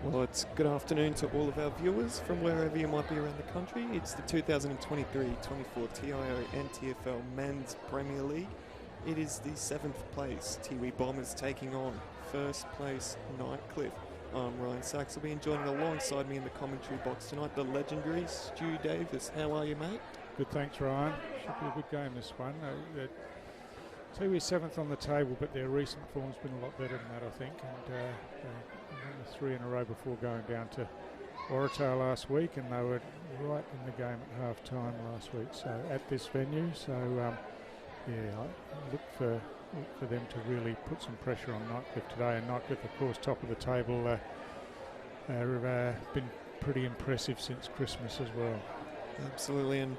Well, it's good afternoon to all of our viewers from wherever you might be around the country. It's the 2023-24 TIO NTFL Men's Premier League. It is the 7th place Tiwi Bombers taking on first place Nightcliff. I'm Ryan Sachs. Will be joining alongside me in the commentary box tonight, the legendary Stu Davis. How are you, mate? Good, thanks, Ryan. Should be a good game, this one. Tiwi's 7th on the table, but their recent form's been a lot better than that, I think. And they won 3 in a row before going down to Waratah last week, and they were right in the game at half-time last week. So at this venue, so yeah, I look for them to really put some pressure on Nightcliff today. And Nightcliff, of course, top of the table, have been pretty impressive since Christmas as well. Absolutely, and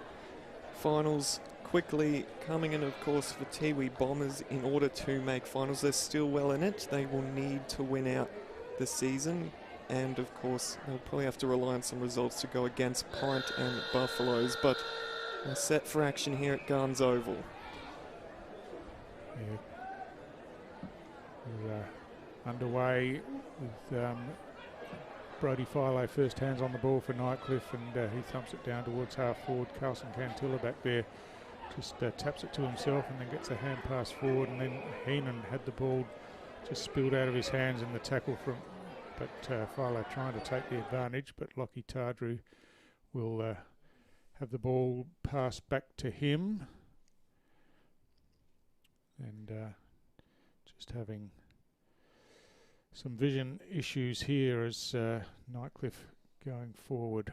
finals quickly coming in, of course, for Tiwi Bombers. In order to make finals, they're still well in it. They will need to win out the season, and of course they'll probably have to rely on some results to go against Pint and Buffaloes, but they're set for action here at Garns Oval. Yeah. We're underway with Brody Philo first hands on the ball for Nightcliff, and he thumps it down towards half forward. Carlson Cantilla back there just taps it to himself and then gets a hand pass forward, and then Heenan had the ball just spilled out of his hands in the tackle from, but Philo trying to take the advantage, but Lockie Tardrew will have the ball passed back to him, and just having some vision issues here as Nightcliff going forward.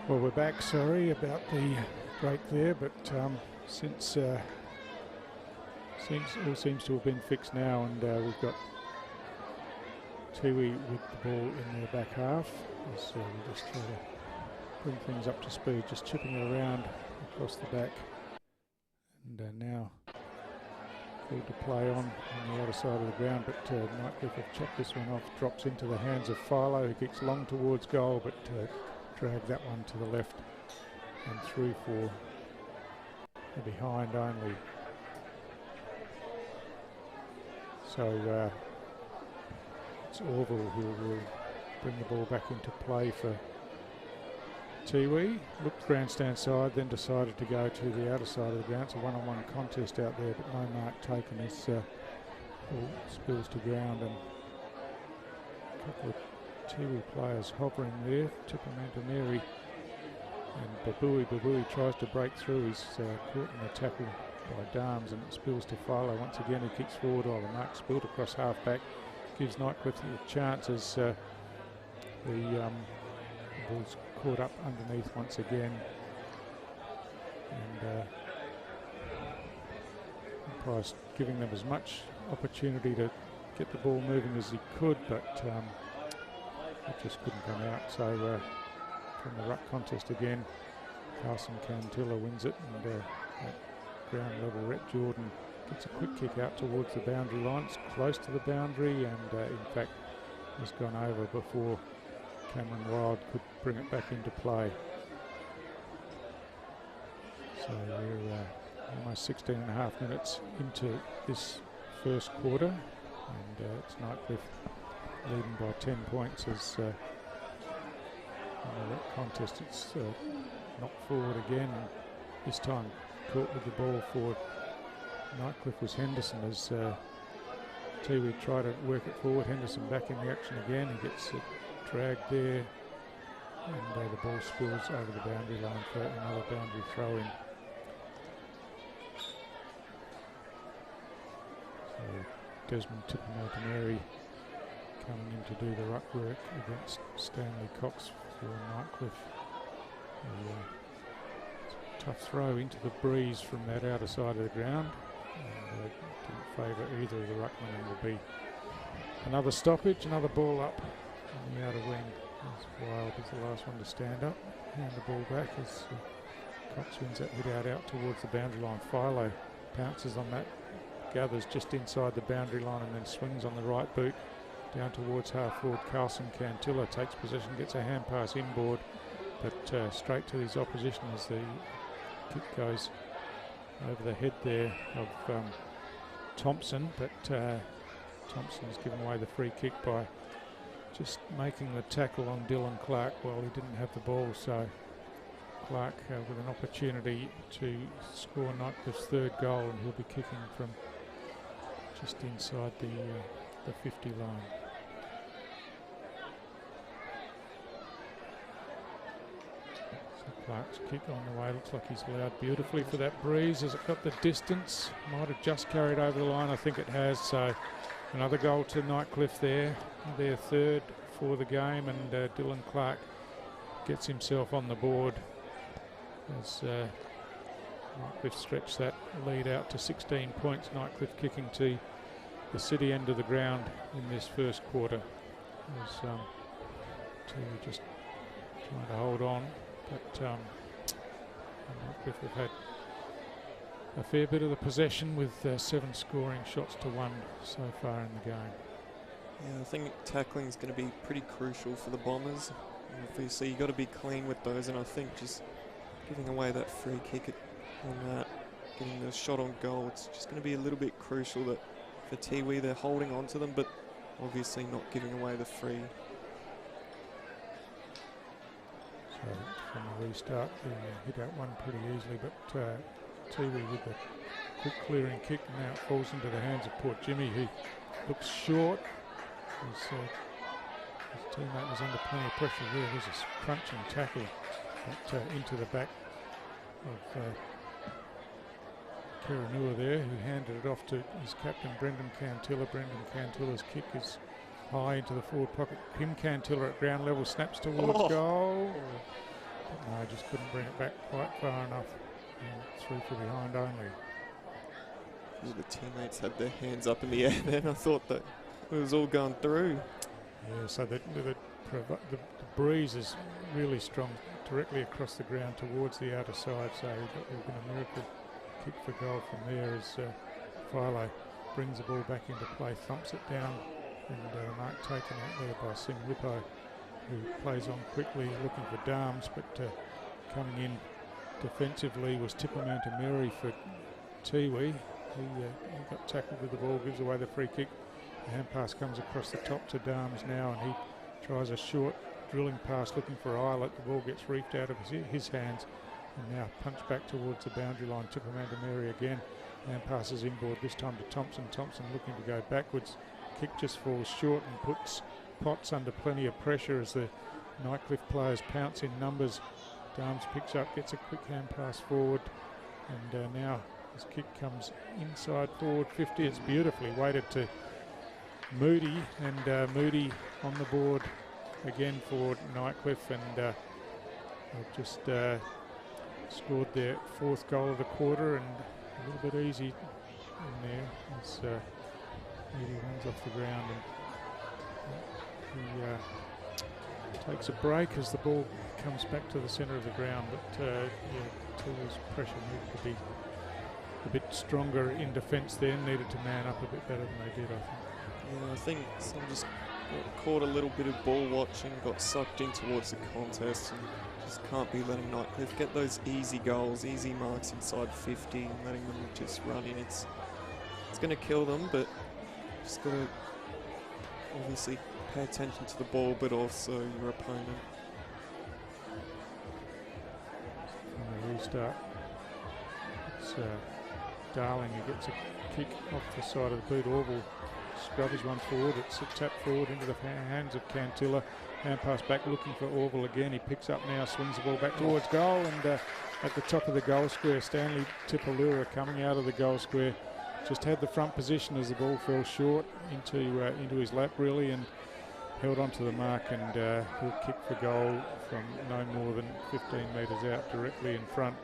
Well, we're back. Sorry about the break there, but since all seems to have been fixed now, and we've got Tiwi with the ball in their back half. So we'll just try to bring things up to speed, just chipping it around across the back. And now called to play on the outer side of the ground, but Nightcliff have chopped this one off, drops into the hands of Philo, who kicks long towards goal, but dragged that one to the left and through for the behind only. So it's Orville who will bring the ball back into play for Tiwi. Looked grandstand side, then decided to go to the outer side of the ground. It's a one-on-one contest out there, but no mark taken as ball spills to ground, and a couple of Tiwi players hovering there. Tippermanter Mary and Babui tries to break through. He's caught in the tackle by Darms, and it spills to Philo once again. He kicks forward while the mark spilled across half back. Gives Nightcliff a chance as the ball's caught up underneath once again, and umpire's giving them as much opportunity to get the ball moving as he could, but it just couldn't come out. So from the ruck contest again, Carson Cantilla wins it, and at ground level Rhett Jordan gets a quick kick out towards the boundary line. It's close to the boundary, and in fact has gone over before Cameron Wild could bring it back into play. So we're almost 16 and a half minutes into this first quarter, and it's Nightcliff leading by 10 points as in the contest it's knocked forward again. This time caught with the ball for Nightcliff was Henderson as Tiwi try to work it forward. Henderson back in the action again. He gets it dragged there, and the ball spills over the boundary line for another boundary throw in. So Desmond Tippermanter coming in to do the ruck work against Stanley Cox for Nightcliff. Tough throw into the breeze from that outer side of the ground, and didn't favour either of the ruckmen, and will be another stoppage, another ball up on the outer wing. As Wild is the last one to stand up, hand the ball back as Cox wins that hit out towards the boundary line. Philo pounces on that, gathers just inside the boundary line, and then swings on the right boot down towards half forward. Carlson Cantilla takes possession, gets a hand pass inboard, but straight to his opposition as the kick goes over the head there of Thompson, but Thompson's given away the free kick by just making the tackle on Dylan Clark while he didn't have the ball. So Clark with an opportunity to score Nightcliff's third goal, and he'll be kicking from just inside the 50 line. Clark's kick on the way, looks like he's allowed beautifully for that breeze. Has it got the distance? Might have just carried over the line, I think it has. So another goal to Nightcliff there, their third for the game, and Dylan Clark gets himself on the board as Nightcliff stretched that lead out to 16 points. Nightcliff kicking to the city end of the ground in this first quarter. As Tiwi just trying to hold on. But Nightcliff have had a fair bit of the possession with 7 scoring shots to 1 so far in the game. Yeah, I think tackling is going to be pretty crucial for the Bombers. Obviously, you've got to be clean with those, and I think just giving away that free kick on that, getting the shot on goal, it's just going to be a little bit crucial that for Tiwi they're holding on to them, but obviously not giving away the free. So from the restart, they hit out one pretty easily, but Tiwi with the quick clearing kick, and now it falls into the hands of Port Jimmy, who looks short. His teammate was under plenty of pressure there. There's a crunching tackle into the back of Kiranua there, who handed it off to his captain Brendan Cantilla. Brendan Cantilla's kick is high into the forward pocket. Kim Cantilla at ground level snaps towards goal. But no, just couldn't bring it back quite far enough. And 3 for behind only. The teammates had their hands up in the air then. I thought that it was all going through. Yeah, so the breeze is really strong directly across the ground towards the outer side, so we're going to miracle kick for goal from there as Philo brings the ball back into play, thumps it down, and mark taken out there by Sim Lippo, who plays on quickly looking for Darms, but coming in defensively was Tipper Mantameri for Tiwi. He got tackled with the ball, gives away the free kick. The hand pass comes across the top to Darms now, and he tries a short drilling pass looking for Eilert. The ball gets reefed out of his hands, and now punched back towards the boundary line. Tipper Mantameri again. Hand passes inboard, this time to Thompson. Thompson looking to go backwards. Kick just falls short and puts Potts under plenty of pressure as the Nightcliff players pounce in numbers. Darms picks up, gets a quick hand pass forward, and now his kick comes inside forward 50. It's beautifully weighted to Moody, and Moody on the board again for Nightcliff, and they've just scored their 4th goal of the quarter, and a little bit easy in there as Moody runs off the ground, and he takes a break as the ball comes back to the centre of the ground, but Tiwi's pressure needed to be a bit stronger in defence there, needed to man up a bit better than they did, I think. Yeah, I think some just got caught a little bit of ball watching, got sucked in towards the contest, and just can't be letting Nightcliff get those easy goals, easy marks inside 50, and letting them just run in. It's going to kill them, but just got to obviously pay attention to the ball, but also your opponent. And the restart. It's Darwin who gets a kick off the side of the boot. Orville scrubbers one forward. It's a tap forward into the hands of Cantilla. Hand pass back looking for Orville again. He picks up now, swings the ball back towards goal, and at the top of the goal square, Stanley Tipalura coming out of the goal square. Just had the front position as the ball fell short into his lap really, and held onto the mark, and he'll kick for goal from no more than 15 metres out directly in front.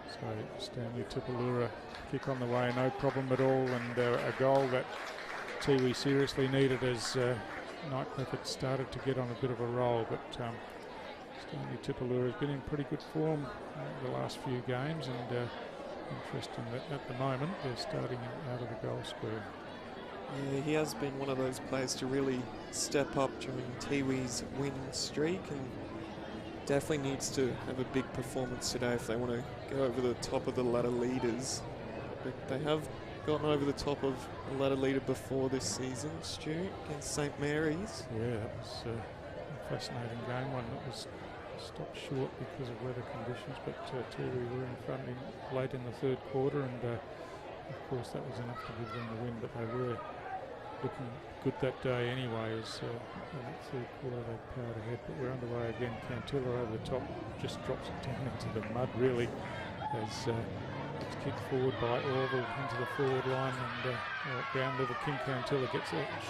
So Stanley Tipalura kick on the way, no problem at all, and a goal that Tiwi seriously needed as Nightcliff had started to get on a bit of a roll, but Stanley Tipalura has been in pretty good form the last few games, and interesting that at the moment they're starting out of the goal square. Yeah, he has been one of those players to really step up during Tiwi's winning streak, and definitely needs to have a big performance today if they want to go over the top of the ladder leaders. But they have gotten over the top of a ladder leader before this season, Stu, against St Mary's. Yeah, that was a fascinating game, one that was stopped short because of weather conditions, but Tiwi were in front late in the 3rd quarter, and of course that was enough to give them the win, but they were looking good that day anyway, as in that 3rd quarter they powered ahead. But we're underway again. Cantilla over the top just drops it down into the mud really, as it's kicked forward by Orville into the forward line, and at ground level King Cantilla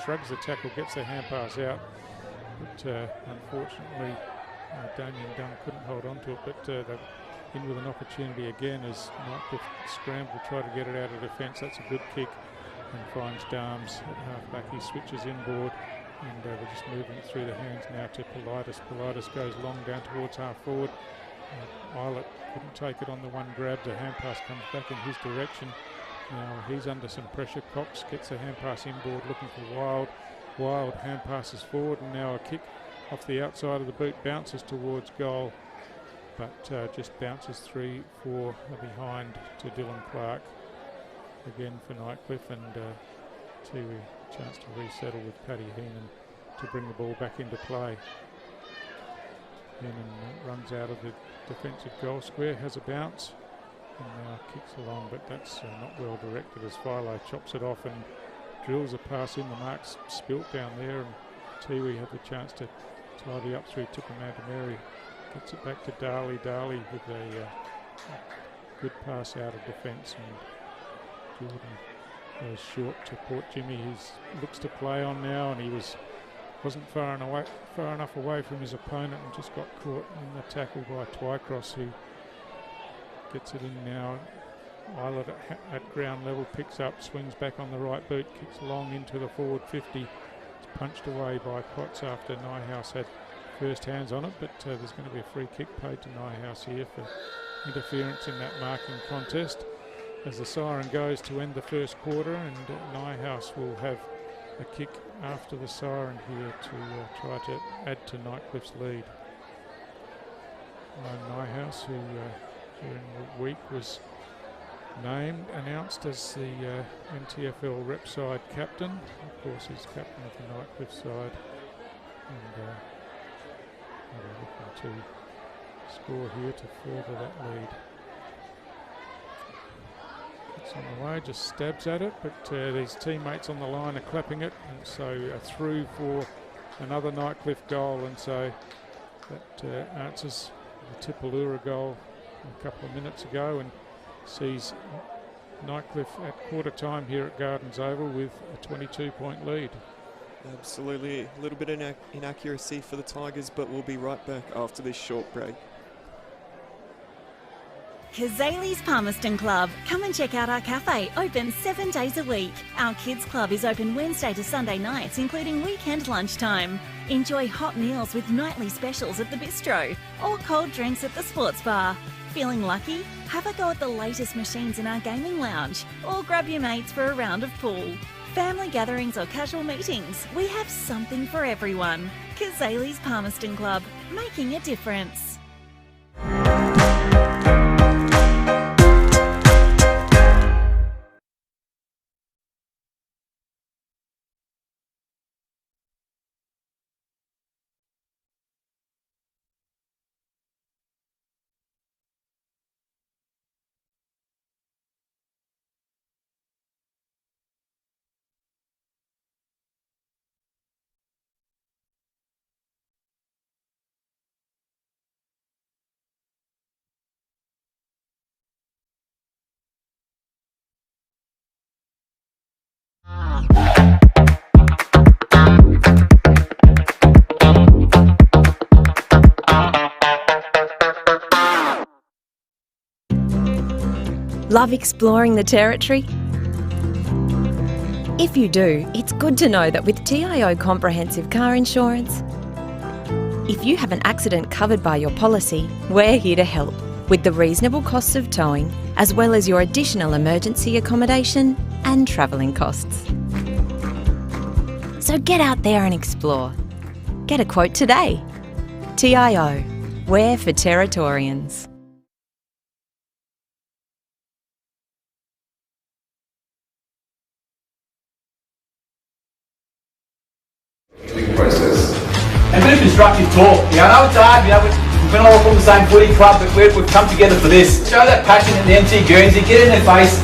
shrugs the tackle, gets the hand pass out, but unfortunately Damien Dunn couldn't hold on to it, but they're in with an opportunity again as Nightcliff scramble to try to get it out of defence. That's a good kick, and finds Darms at half-back. He switches inboard, and they're just moving it through the hands now to Politis. Politis goes long down towards half-forward. Eilert couldn't take it on the one grab. The hand pass comes back in his direction. Now he's under some pressure. Cox gets the hand pass inboard looking for Wild. Wild hand passes forward, and now a kick off the outside of the boot, bounces towards goal, but just bounces 3-4 behind to Dylan Clark. Again for Nightcliff, and Tiwi chance to resettle with Paddy Heenan to bring the ball back into play. Heenan runs out of the defensive goal square, has a bounce, and now kicks along, but that's not well directed as Philo chops it off and drills a pass in. The mark's spilt down there, and Tiwi had the chance to tidy up through Tipper Mantameri. Gets it back to Darley. Darley with a good pass out of defence, and Jordan goes short to Port Jimmy, who looks to play on now, and he was wasn't far enough away from his opponent and just got caught in the tackle by Twycross, who gets it in now. Eilert at ground level, picks up, swings back on the right boot, kicks long into the forward 50. It's punched away by Potts after Nyhouse had first hands on it, but there's going to be a free kick paid to Nyhouse here for interference in that marking contest as the siren goes to end the first quarter, and Nyhouse will have a kick after the siren here to try to add to Nightcliff's lead. Nyhouse, who during the week was announced as the NTFL rep side captain. Of course, he's captain of the Nightcliff side, and looking to score here to further that lead. It's on the way, just stabs at it, but these teammates on the line are clapping it, and so a through for another Nightcliff goal, and so that answers the Tipalura goal a couple of minutes ago, and sees Nightcliff at quarter time here at Gardens Oval with a 22-point lead. Absolutely, a little bit of inaccuracy for the Tigers, but we'll be right back after this short break. Kazali's Palmerston Club. Come and check out our cafe, open 7 days a week. Our kids club is open Wednesday to Sunday nights, including weekend lunchtime. Enjoy hot meals with nightly specials at the bistro or cold drinks at the sports bar. Feeling lucky? Have a go at the latest machines in our gaming lounge or grab your mates for a round of pool. Family gatherings or casual meetings, we have something for everyone. Kazali's Palmerston Club, making a difference. Love exploring the territory? If you do, it's good to know that with TIO Comprehensive Car Insurance, if you have an accident covered by your policy, we're here to help with the reasonable costs of towing, as well as your additional emergency accommodation and travelling costs. So get out there and explore. Get a quote today. TIO, we're for Territorians. Process. And a bit of constructive talk. I know it's hard, we've been all from the same footy club, but we've come together for this. Show that passion in the MC Guernsey, get in their face.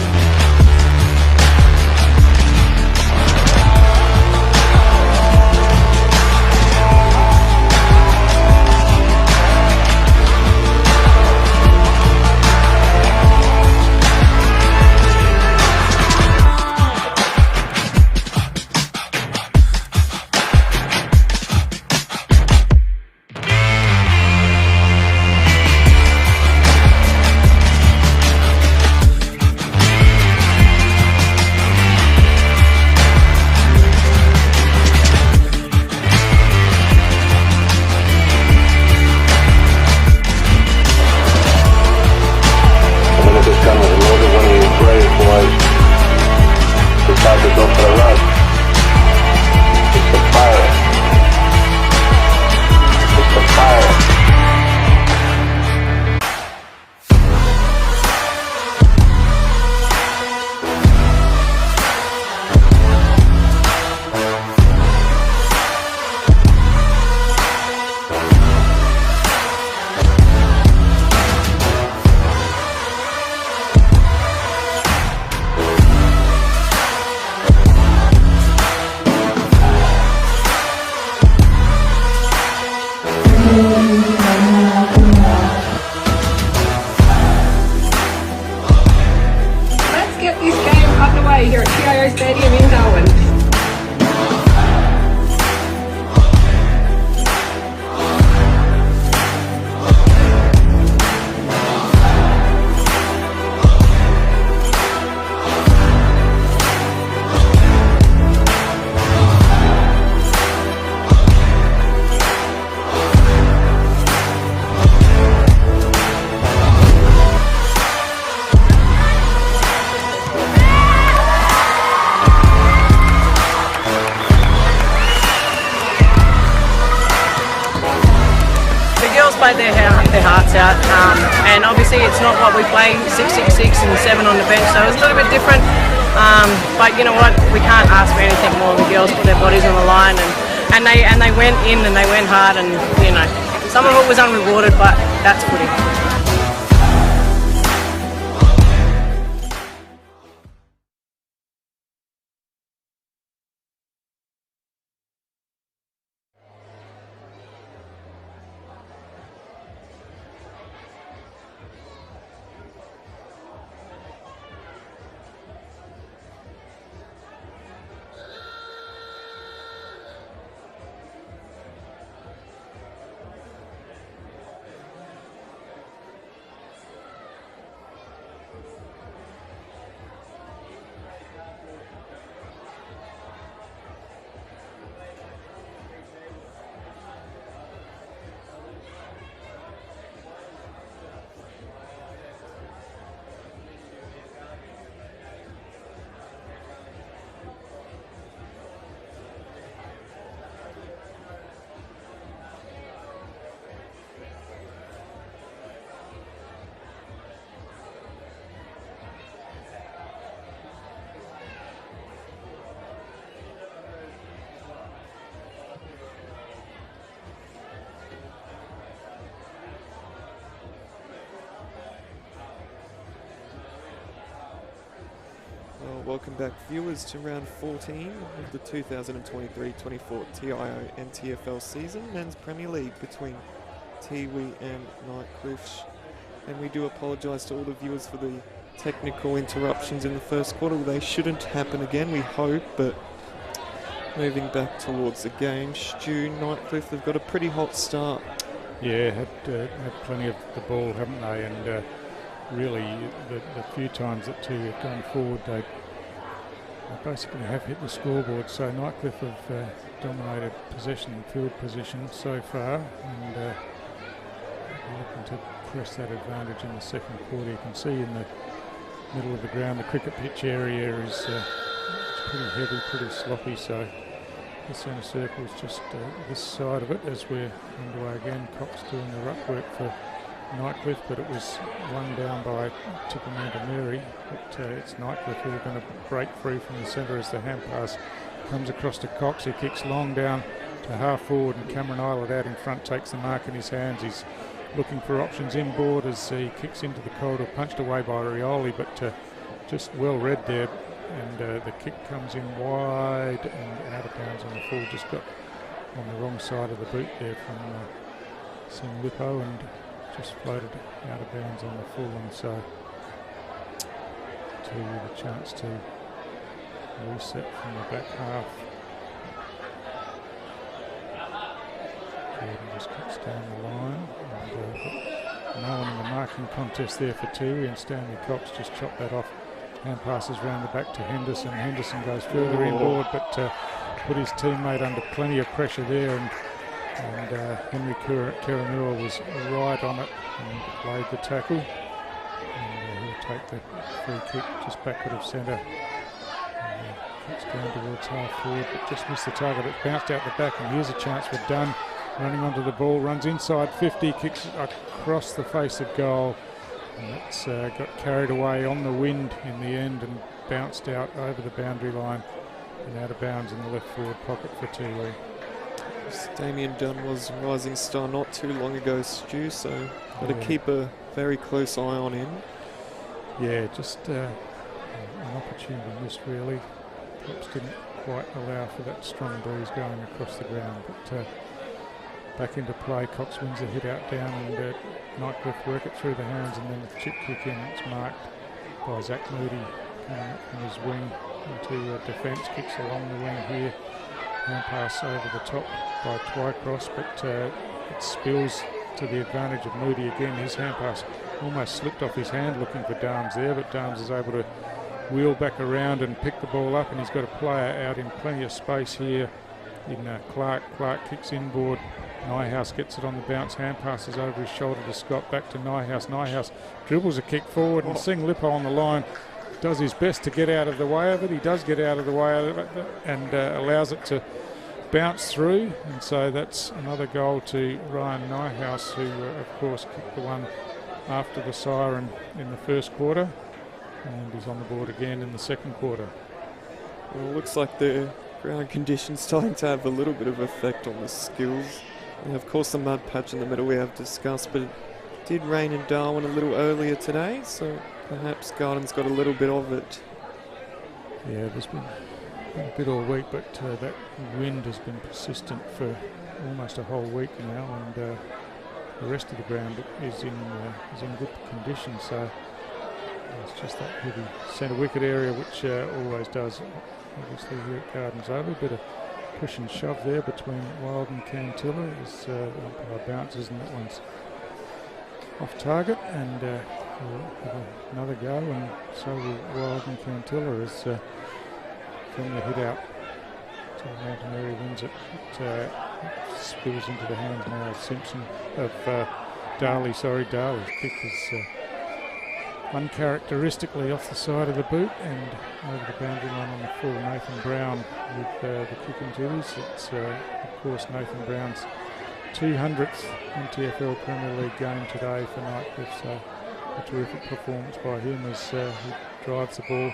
Here at TIO Stadium in Darwin. played their hearts out, and obviously it's not what we play, 6-6-6 and 7 on the bench, so it's a little bit different. But you know what, we can't ask for anything more. The girls put their bodies on the line, and they went in and they went hard, and you know, some of it was unrewarded, but that's footy. Welcome back, viewers, to round 14 of the 2023-24 TIO NTFL season, Men's Premier League between Tiwi and Nightcliff. And we do apologise to all the viewers for the technical interruptions in the first quarter. They shouldn't happen again, we hope, but moving back towards the game, Stu, Nightcliff, they've got a pretty hot start. Yeah, had plenty of the ball, haven't they? And really, the few times that Tiwi have gone forward, they basically have hit the scoreboard. So Nightcliff have dominated possession and field position so far, and looking to press that advantage in the second quarter. You can see in the middle of the ground, the cricket pitch area is pretty heavy, pretty sloppy. So the centre circle is just this side of it as we're underway again. Cox doing the ruck work for Nightcliff, but it was one down by Tipperary Mary. But it's Nightcliff who are going to break free from the centre as the hand pass comes across to Cox, who kicks long down to half forward, and Cameron Islet out in front takes the mark in his hands. He's looking for options inboard as he kicks into the corridor, punched away by Rioli, but just well read there, and the kick comes in wide and out of bounds on the full. Just got on the wrong side of the boot there from Sing Lippo, and just floated out of bounds on the full, and so to the chance to reset from the back half. Jordan just kicks down the line, and no one in the marking contest there for Tiwi, and Stanley Cox just chopped that off. Hand passes round the back to Henderson. Henderson goes further inboard, but put his teammate under plenty of pressure there, and Henry Karanua was right on it and played the tackle, and he'll take the free kick just backward of centre. Kicks down towards half forward, but just missed the target. It bounced out the back, and here's a chance for Dunn running onto the ball, runs inside 50, kicks across the face of goal, and it's got carried away on the wind in the end and bounced out over the boundary line and out of bounds in the left forward pocket for Tiwi. Damien Dunn was rising star not too long ago, Stu, so got to keep a very close eye on him. Yeah, just an opportunity missed really. Perhaps didn't quite allow for that strong breeze going across the ground, but back into play. Cox wins a hit out down, and Nightcliff work it through the hands, and then the chip kick in. It's marked by Zach Moody coming up from his wing into defence. Kicks along the wing here. Hand pass over the top by Twycross, but it spills to the advantage of Moody again. His hand pass almost slipped off his hand looking for Darms there, but Darms is able to wheel back around and pick the ball up, and he's got a player out in plenty of space here in Clark. Clark kicks inboard. Nyhouse gets it on the bounce. Hand passes over his shoulder to Scott. Back to Nyhouse. Nyhouse dribbles a kick forward, and Sing Lippo on the line does his best to get out of the way of it. He does get out of the way of it, and allows it to bounced through, and so that's another goal to Ryan Nyhouse, who of course kicked the one after the siren in the first quarter, and is on the board again in the second quarter. Well, it looks like the ground conditions starting to have a little bit of effect on the skills. And of course the mud patch in the middle we have discussed, but it did rain in Darwin a little earlier today, so perhaps Garden's got a little bit of it. Yeah, there's been a bit all week, but that wind has been persistent for almost a whole week now, and the rest of the ground is in good condition. So it's just that heavy centre wicket area, which always does. Obviously here at Gardens Oval, a bit of push and shove there between Wild and Cantilla as umpire bounces, and that one's off target, and we'll have another go, and so will Wild and Cantilla as from the hit out. So Mountaineer wins it. It spills into the hands now of Simpson, of Darley. Darley's kick is uncharacteristically off the side of the boot and over the boundary line on the full. Nathan Brown with the kicking duties. It's of course Nathan Brown's 200th NTFL Premier League game today for Nightcliff, so a terrific performance by him as he drives the ball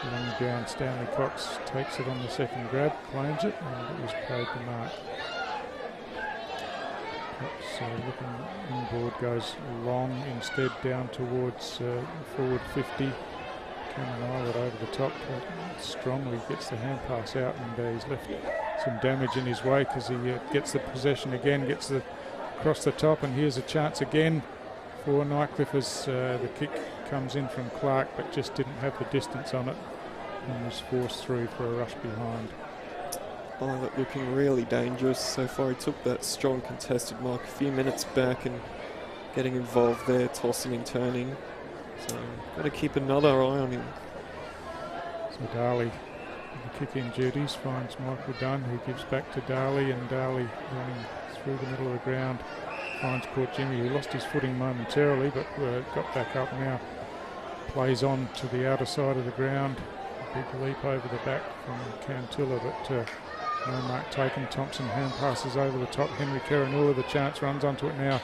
along the ground. Stanley Cox takes it on the second grab, claims it, and it was played to mark. Looking inboard, goes long instead down towards forward 50. Cameron Islet over the top, strongly gets the hand pass out, and he's left some damage in his way because he gets the possession again, gets the across the top, and here's a chance again for Nightcliff as the kick comes in from Clark, but just didn't have the distance on it and was forced through for a rush behind. Islet looking really dangerous so far. He took that strong contested mark a few minutes back and getting involved there, tossing and turning. So got to keep another eye on him. So Darley, the kick-in duties, finds Michael Dunn, who gives back to Darley, and Darley running through the middle of the ground finds Court Jimmy, who lost his footing momentarily but got back up now. Plays on to the outer side of the ground. A big leap over the back from Cantilla, but no mark taken. Thompson hand passes over the top. Henry Karanula, the chance, runs onto it now.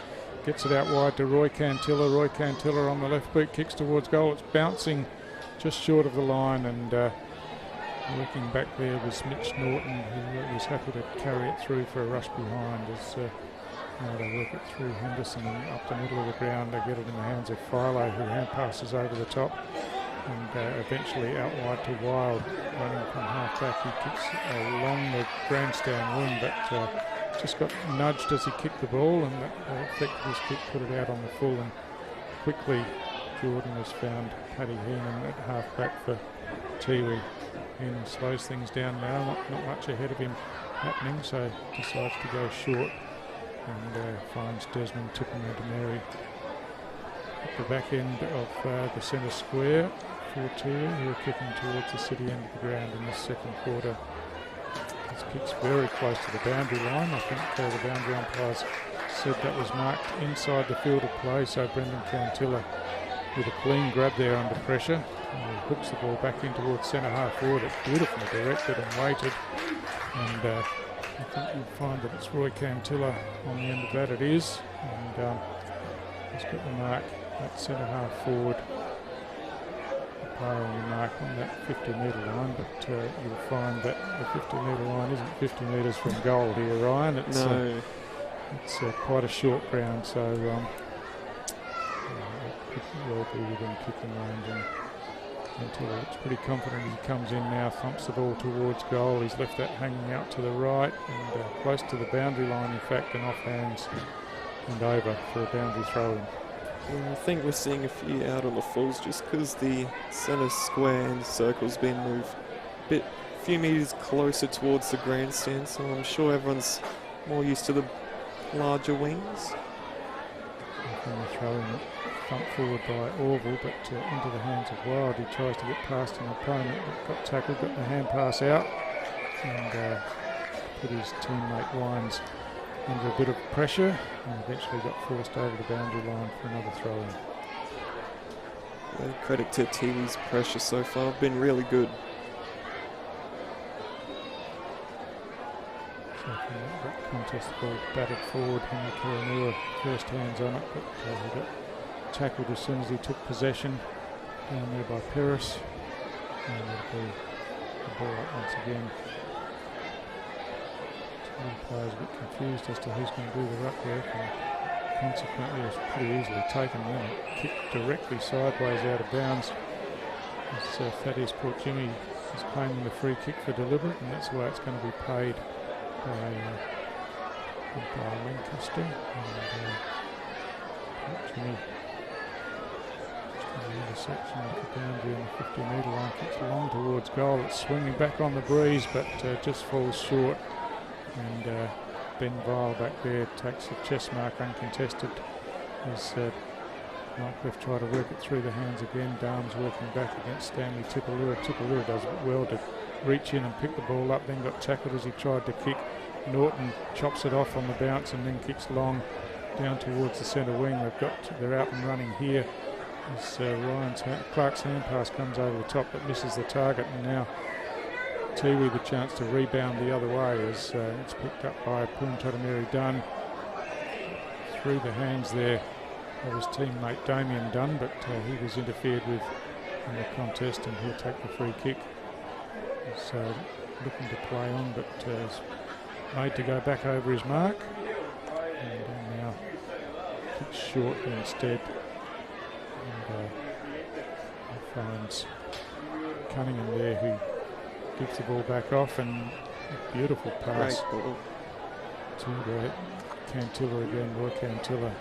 Gets it out wide to Roy Cantilla. Roy Cantilla on the left boot, kicks towards goal. It's bouncing just short of the line, and working back there was Mitch Norton, who was happy to carry it through for a rush behind as now they work it through Henderson and up the middle of the ground. They get it in the hands of Philo, who hand passes over the top, and eventually out wide to Wild, running from half back. He kicks along the grandstand wing, but just got nudged as he kicked the ball, and that effect of his kick put it out on the full, and quickly Jordan has found Paddy Heenan at half back for Tiwi. Heenan slows things down now, not much ahead of him happening, so decides to go short and finds Desmond Tipperary at the back end of the centre square for Tiwi, who are kicking towards the city end of the ground in this second quarter. This kick's very close to the boundary line. I think the boundary umpires said that was marked inside the field of play, so Brendan Cantilla with a clean grab there under pressure. Hooks the ball back in towards centre half forward. It's beautifully directed and weighted, and I think you'll find that it's Roy Cantilla on the end of that. It is, and he's got the mark at centre half forward. On the mark on that 50-metre line, but you'll find that the 50-metre line isn't 50 metres from goal here, Ryan. It's it's quite a short ground, so it could well be within kicking range. And Cantilla looks pretty confident as he comes in now, thumps the ball towards goal. He's left that hanging out to the right and close to the boundary line, in fact, and off hands and over for a boundary throw-in. I think we're seeing a few out on the falls just because the centre square and circle's been moved a few metres closer towards the grandstand, so I'm sure everyone's more used to the larger wings. Throwing it front forward by Orville, but into the hands of Wild. He tries to get past an opponent, but got tackled, got the hand pass out, and put his teammate Wines under a bit of pressure, and eventually got forced over the boundary line for another throw-in. Well, credit to Tiwi's pressure so far, been really good. So from that contest, the ball batted forward. Henry Karanua first hands on it, but he got tackled as soon as he took possession down there by Peris. And it'll be the ball up once again. The players a bit confused as to who's going to do the ruck work, and consequently it's pretty easily taken then. It kicked directly sideways out of bounds. As Thaddeus Port Jimmy is claiming the free kick for deliberate, and that's the way it's going to be paid by Lancaster. And Port Jimmy just in the intersection of the boundary on the 50-metre line, kicks long towards goal. It's swinging back on the breeze, but just falls short. And Ben Vile back there takes the chest mark uncontested as Nightcliff try to work it through the hands again. Darms working back against Stanley Tipalura. Tipalura does it well to reach in and pick the ball up, then got tackled as he tried to kick. Norton chops it off on the bounce and then kicks long down towards the centre wing. They're out and running here as Clark's hand pass comes over the top but misses the target, and now Tiwi the chance to rebound the other way as it's picked up by Purantatameri Dunn through the hands there of his teammate Damien Dunn, but he was interfered with in the contest and he'll take the free kick. So looking to play on, but is made to go back over his mark, and now kicks short instead, and he finds Cunningham there who gives the ball back off, and a beautiful pass to Cantilla again. Roy Cantilla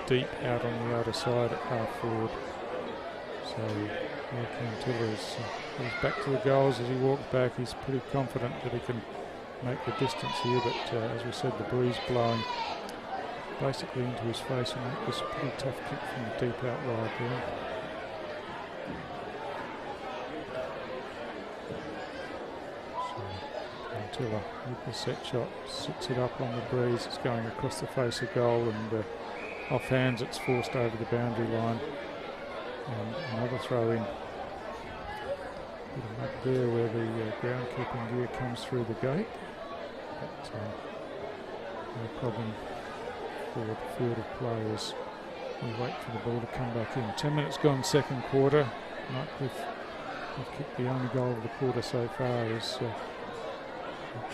deep out on the outer side at half forward. So Roy Cantilla is back to the goals. As he walks back, he's pretty confident that he can make the distance here, but as we said, the breeze blowing basically into his face, and it was a pretty tough kick from the deep out wide there. Cantilla with the set shot, sits it up on the breeze. It's going across the face of goal, and off hands it's forced over the boundary line, and another throw in. Up there where the groundkeeping gear comes through the gate, but no problem for the field of players. We wait for the ball to come back in. 10 minutes gone, second quarter. Nightcliff have kicked the only goal of the quarter so far as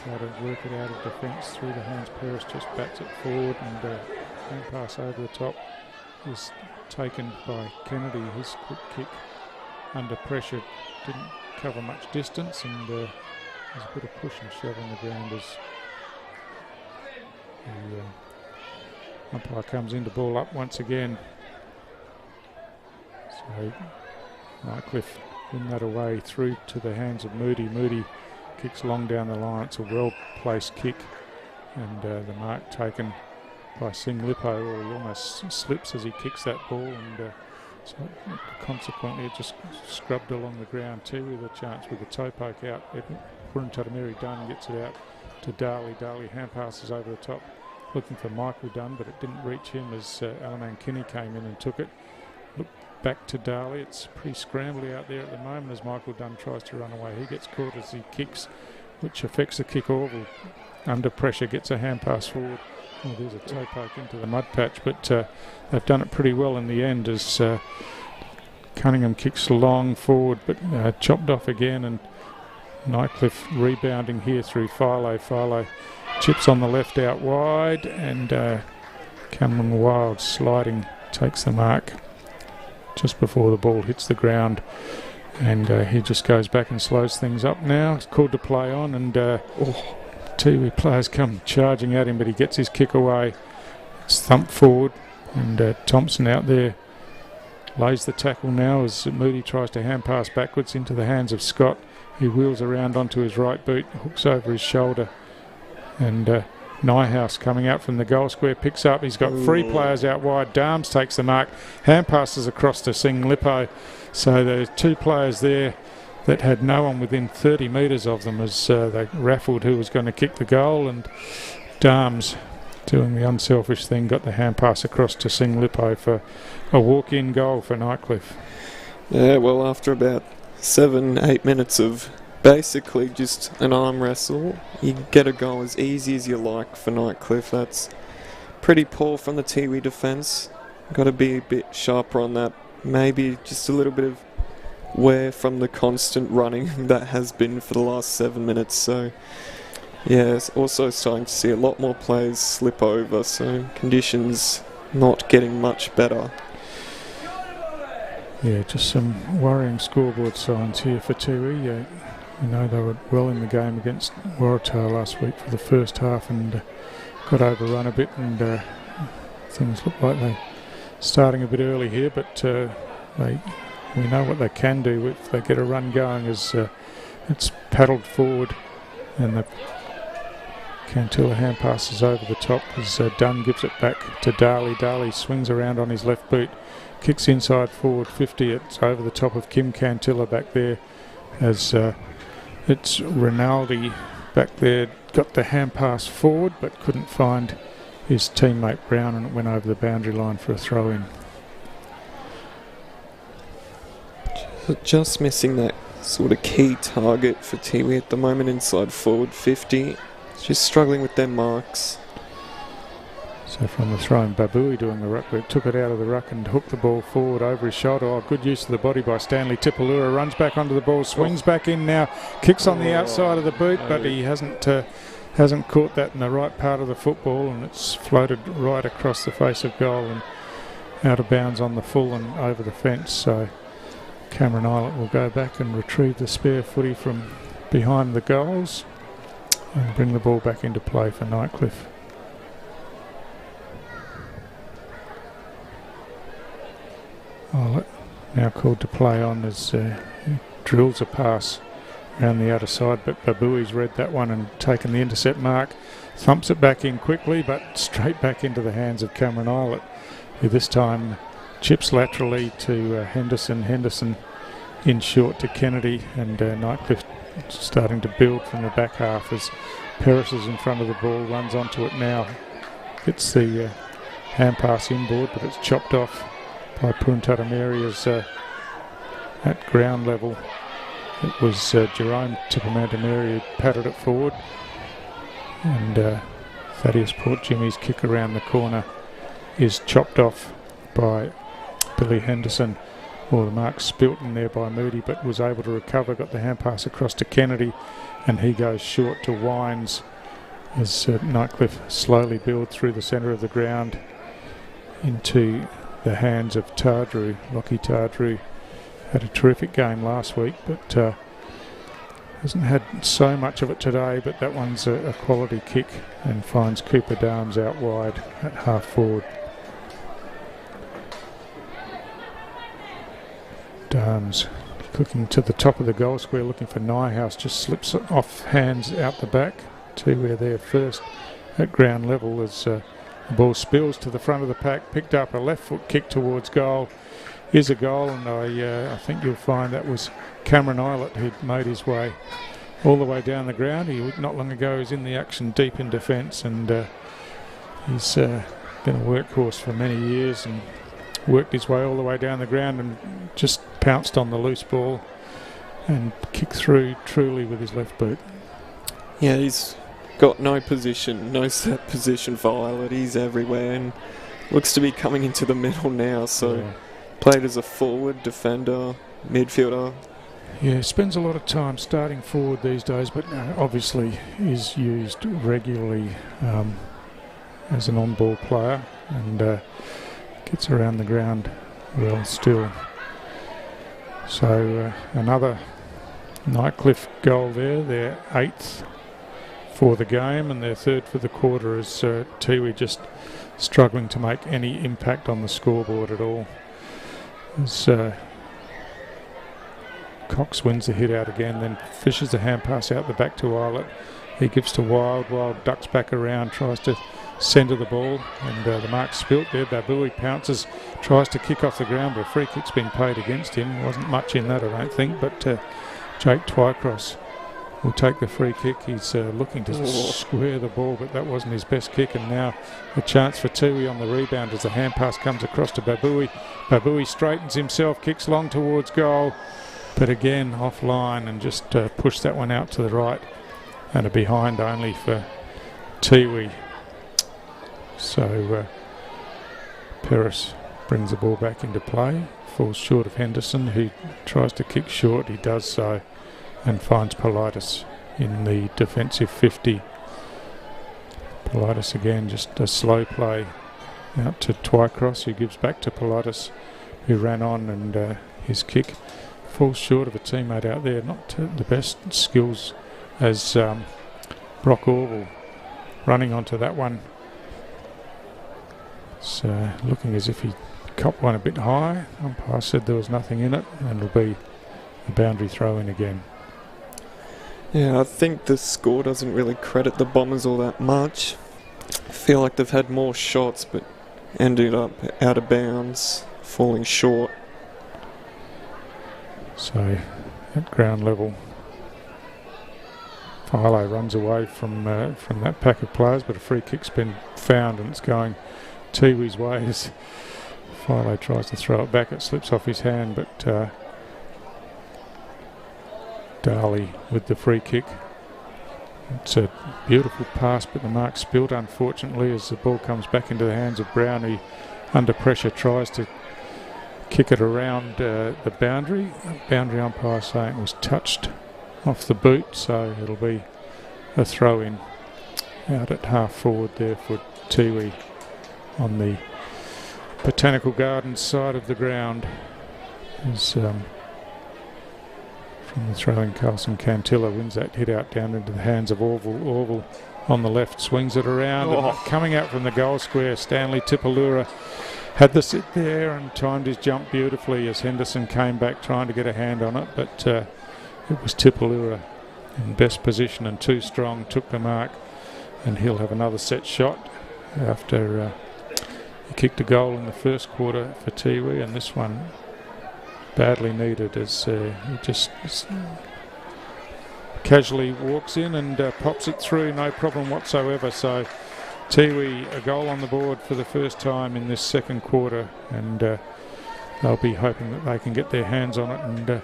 try to work it out of defence through the hands. Peris just bats it forward, and hand pass over the top is taken by Kennedy. His quick kick under pressure didn't cover much distance, and there's a bit of push and shove on the ground as the umpire comes in to ball up once again. So Nightcliff win that away through to the hands of Moody. Moody kicks long down the line. It's a well-placed kick, and the mark taken by Sing Lippo, or he almost slips as he kicks that ball, and so consequently it just scrubbed along the ground too, with a chance with the toe poke out. Purantatameri Dunn gets it out to Darley. Darley hand passes over the top looking for Michael Dunn, but it didn't reach him as Alaman Kinney came in and took it. Look back to Darley. It's pretty scrambly out there at the moment as Michael Dunn tries to run away. He gets caught as he kicks, which affects the kick off. Under pressure gets a hand pass forward. Oh, there's a toe poke into the mud patch, but they've done it pretty well in the end as Cunningham kicks long forward, but chopped off again, and Nightcliff rebounding here through Philo. Philo chips on the left out wide, and Cameron Wild sliding takes the mark just before the ball hits the ground, and he just goes back and slows things up now. It's called to play on, and Tiwi players come charging at him, but he gets his kick away. It's thumped forward, and Thompson out there lays the tackle now as Moody tries to hand pass backwards into the hands of Scott. He wheels around onto his right boot, hooks over his shoulder, and Nyhouse coming out from the goal square picks up. He's got three players out wide. Darms takes the mark, hand passes across to Sing Lippo. So there's two players there that had no one within 30 metres of them as they raffled who was going to kick the goal, and Darms, doing the unselfish thing, got the hand pass across to Sing Lippo for a walk-in goal for Nightcliff. Yeah, well, after about 7-8 minutes of basically just an arm wrestle. You get a goal as easy as you like for Nightcliff. That's pretty poor from the Tiwi defence. Got to be a bit sharper on that. Maybe just a little bit of wear from the constant running that has been for the last 7 minutes. So yeah, it's also starting to see a lot more players slip over, so conditions not getting much better. Yeah, just some worrying scoreboard signs here for Tiwi. You know, they were well in the game against Waratah last week for the first half and got overrun a bit, and things look like they're starting a bit early here, but we know what they can do if they get a run going, as it's paddled forward and the Cantilla hand passes over the top as Dunn gives it back to Darley. Darley swings around on his left boot, kicks inside forward 50. It's over the top of Kim Cantilla back there, as it's Rinaldi back there, got the hand pass forward but couldn't find his teammate Brown, and it went over the boundary line for a throw in. Just missing that sort of key target for Tiwi at the moment inside forward 50. Just struggling with their marks. So from the throw in, Babui doing the ruck work, took it out of the ruck and hooked the ball forward over his shoulder. Oh, good use of the body by Stanley Tipalura. Runs back onto the ball, swings back in now, kicks on the outside of the boot, but he hasn't caught that in the right part of the football, and it's floated right across the face of goal and out of bounds on the full and over the fence. So Cameron Islet will go back and retrieve the spare footy from behind the goals and bring the ball back into play for Nightcliff. Islet now called to play on as he drills a pass around the other side, but Babui's read that one and taken the intercept mark, thumps it back in quickly but straight back into the hands of Cameron Islet, who this time chips laterally to Henderson. Henderson in short to Kennedy, and Nightcliff starting to build from the back half as Peris is in front of the ball, runs onto it now, gets the hand pass inboard, but it's chopped off by Puntatameri as at ground level it was Jerome Tipamantameri who patted it forward, and Thaddeus Port Jimmy's kick around the corner is chopped off by Billy Henderson. Well, the mark spilt in there by Moody, but was able to recover, got the hand pass across to Kennedy, and he goes short to Wines as Nightcliff slowly build through the centre of the ground into the hands of Tardrew. Lockie Tardrew had a terrific game last week, but hasn't had so much of it today, but that one's a quality kick and finds Cooper Darms out wide at half forward. Darms looking to the top of the goal square, looking for Nyhouse, just slips off hands out the back to where they're first at ground level as the ball spills to the front of the pack, picked up a left foot kick towards goal. Is a goal, and I think you'll find that was Cameron Islet who'd made his way all the way down the ground. He not long ago was in the action deep in defence, and he's been a workhorse for many years and worked his way all the way down the ground and just pounced on the loose ball and kicked through truly with his left boot. Yeah, he's got no position, no set position for Islet. He's everywhere and looks to be coming into the middle now, so yeah. Played as a forward, defender, midfielder. Yeah, spends a lot of time starting forward these days, but obviously is used regularly as an on-ball player and gets around the ground well still. So another Nightcliff goal there, their 8th for the game and their 3rd for the quarter, as Tiwi just struggling to make any impact on the scoreboard at all. As Cox wins the hit out again, then fishes the hand pass out the back to Islet. He gives to Wild. Wild ducks back around, tries to centre the ball, and the mark spilt there. Babui pounces, tries to kick off the ground, but a free kick's been played against him. Wasn't much in that, I don't think, but Jake Twycross will take the free kick. He's looking to square the ball, but that wasn't his best kick, and now a chance for Tiwi on the rebound as the hand pass comes across to Babui. Babui straightens himself, kicks long towards goal, but again offline and just pushed that one out to the right, and a behind only for Tiwi. So Paris brings the ball back into play, falls short of Henderson, who tries to kick short. He does so and finds Politis in the defensive 50. Politis again, just a slow play out to Twycross, who gives back to Politis, who ran on, and his kick falls short of a teammate out there. Not the best skills as Brock Orville running onto that one. So looking as if he copped one a bit high. Umpire said there was nothing in it, and it'll be a boundary throw in again. Yeah, I think the score doesn't really credit the Bombers all that much. I feel like they've had more shots, but ended up out of bounds, falling short. So at ground level, Philo runs away from that pack of players, but a free kick's been found and it's going Tiwi's way as Philo tries to throw it back. It slips off his hand, but Darley with the free kick. It's a beautiful pass, but the mark spilt unfortunately as the ball comes back into the hands of Brown, who under pressure tries to kick it around the boundary. Boundary umpire saying it was touched off the boot, so it'll be a throw in out at half forward there for Tiwi on the Botanical Gardens side of the ground. As from the throw-in, Carlson Cantilla wins that hit out down into the hands of Orville. Orville on the left swings it around, and coming out from the goal square, Stanley Tipalura had the sit there and timed his jump beautifully as Henderson came back trying to get a hand on it, but it was Tipalura in best position and too strong, took the mark, and he'll have another set shot after he kicked a goal in the first quarter for Tiwi, and this one badly needed as he just casually walks in and pops it through, no problem whatsoever. So Tiwi a goal on the board for the first time in this second quarter, and they'll be hoping that they can get their hands on it and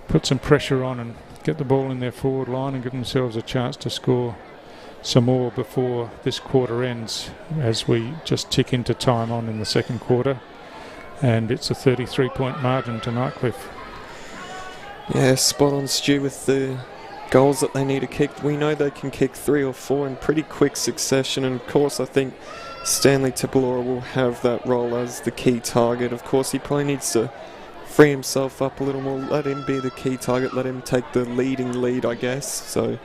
put some pressure on and get the ball in their forward line and give themselves a chance to score some more before this quarter ends, as we just tick into time on in the second quarter. And it's a 33-point margin to Nightcliff. Yeah, spot on, Stu, with the goals that they need to kick. We know they can kick 3 or 4 in pretty quick succession, and of course I think Stanley Tipalura will have that role as the key target. Of course he probably needs to free himself up a little more, let him be the key target, let him take the leading lead, I guess. So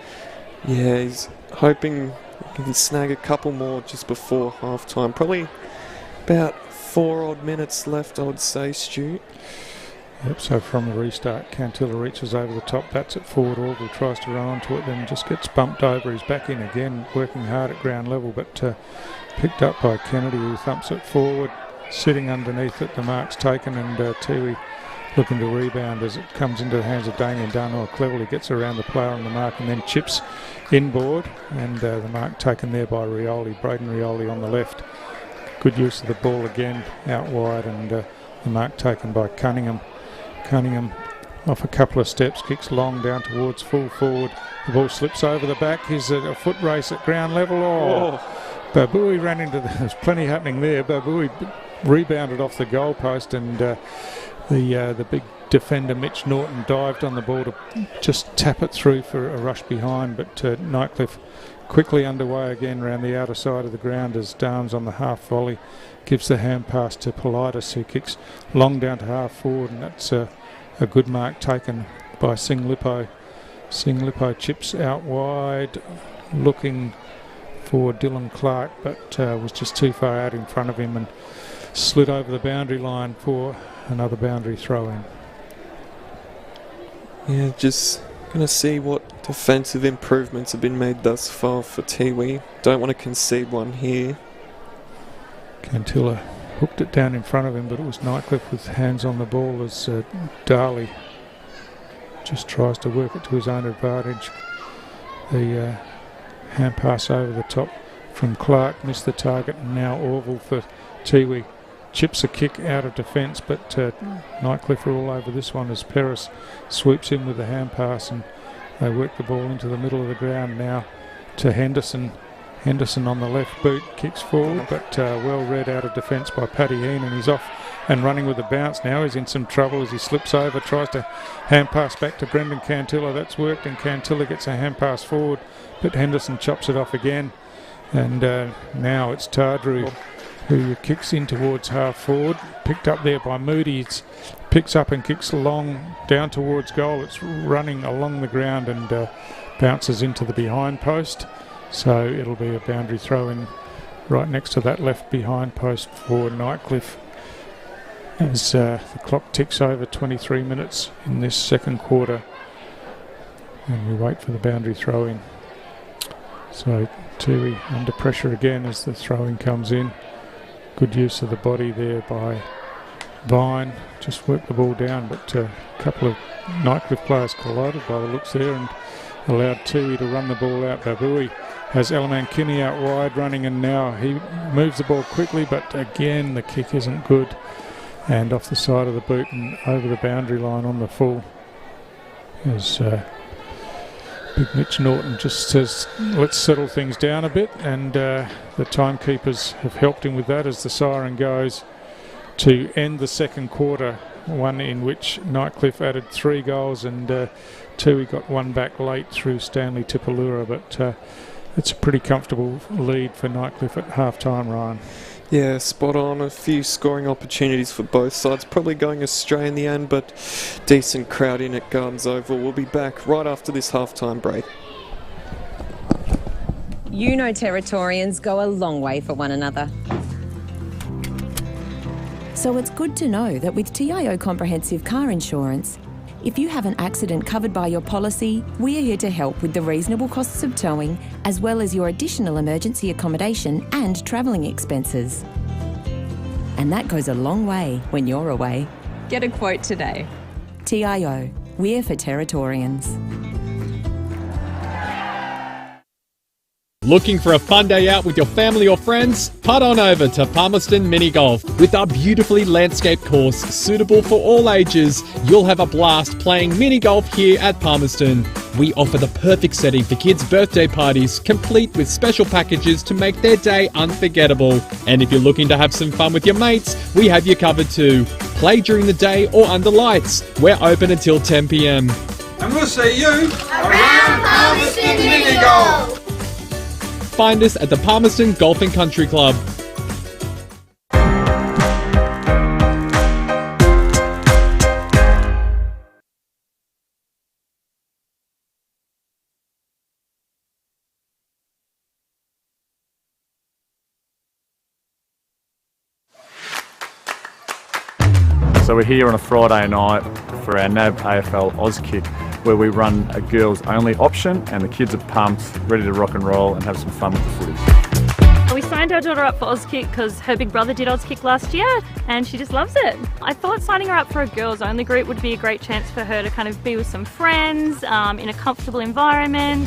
yeah, he's hoping he can snag a couple more just before half time. Probably about 4 odd minutes left, I would say, Stu. Yep, so from the restart, Cantilla reaches over the top, bats it forward, Orville tries to run onto it, then just gets bumped over. He's back in again, working hard at ground level, but picked up by Kennedy, who thumps it forward, sitting underneath it. The mark's taken, and Tiwi looking to rebound as it comes into the hands of Damien Dunn, cleverly gets around the player on the mark and then chips inboard, and the mark taken there by Rioli, Braden Rioli on the left. Good use of the ball again out wide, and the mark taken by Cunningham. Cunningham off a couple of steps, kicks long down towards full forward. The ball slips over the back. Here's a foot race at ground level. Babui ran into there's plenty happening there. Babui rebounded off the goal post, and the big defender Mitch Norton dived on the ball to just tap it through for a rush behind, but Nightcliff quickly underway again around the outer side of the ground as Darms on the half volley gives the hand pass to Politis, who kicks long down to half forward, and that's a good mark taken by Sing Lippo. Sing Lippo chips out wide looking for Dylan Clark, but was just too far out in front of him and slid over the boundary line for another boundary throw in. Yeah, just going to see what defensive improvements have been made thus far for Tiwi. Don't want to concede one here. Cantilla hooked it down in front of him, but it was Nightcliff with hands on the ball as Darley just tries to work it to his own advantage. The hand pass over the top from Clark missed the target, and now Orville for Tiwi chips a kick out of defence, but Nightcliff are all over this one as Peris sweeps in with the hand pass, and they work the ball into the middle of the ground now to Henderson. Henderson on the left boot kicks forward, but well read out of defence by Paddy Heenan. He's off and running with a bounce now. He's in some trouble as he slips over, tries to hand pass back to Brendan Cantilla. That's worked, and Cantilla gets a hand pass forward, but Henderson chops it off again. And now it's Tardru who kicks in towards half forward, picked up there by Moody. It picks up and kicks long down towards goal. It's running along the ground and bounces into the behind post. So it'll be a boundary throw in right next to that left behind post for Nightcliff as the clock ticks over 23 minutes in this second quarter, and we wait for the boundary throw in. So Tiwi under pressure again as the throw-in comes in. Good use of the body there by Vine. Just worked the ball down, but a couple of Nightcliff players collided by the looks there and allowed Tiwi to run the ball out. Babui has Elman Kinney out wide running, and now he moves the ball quickly, but again the kick isn't good. And off the side of the boot and over the boundary line on the full as Big Mitch Norton just says, let's settle things down a bit, and the timekeepers have helped him with that as the siren goes to end the second quarter, one in which Nightcliff added 3 goals and Tiwi got one back late through Stanley Tipalura, but it's a pretty comfortable lead for Nightcliff at half-time, Ryan. Yeah, spot on. A few scoring opportunities for both sides. Probably going astray in the end, but decent crowd in at Gardens Oval. We'll be back right after this halftime break. You know Territorians go a long way for one another. So it's good to know that with TIO Comprehensive Car Insurance, if you have an accident covered by your policy, we're here to help with the reasonable costs of towing, as well as your additional emergency accommodation and travelling expenses. And that goes a long way when you're away. Get a quote today. TIO, we're for Territorians. Looking for a fun day out with your family or friends? Putt on over to Palmerston Mini Golf. With our beautifully landscaped course suitable for all ages, you'll have a blast playing mini golf here at Palmerston. We offer the perfect setting for kids' birthday parties, complete with special packages to make their day unforgettable. And if you're looking to have some fun with your mates, we have you covered too. Play during the day or under lights. We're open until 10 p.m. And we'll see you around Palmerston Mini Golf. Find us at the Palmerston Golf and Country Club. So we're here on a Friday night for our NAB AFL Auskick, where we run a girls only option, and the kids are pumped, ready to rock and roll and have some fun with the footy. We signed our daughter up for Auskick because her big brother did Auskick last year and she just loves it. I thought signing her up for a girls only group would be a great chance for her to kind of be with some friends in a comfortable environment.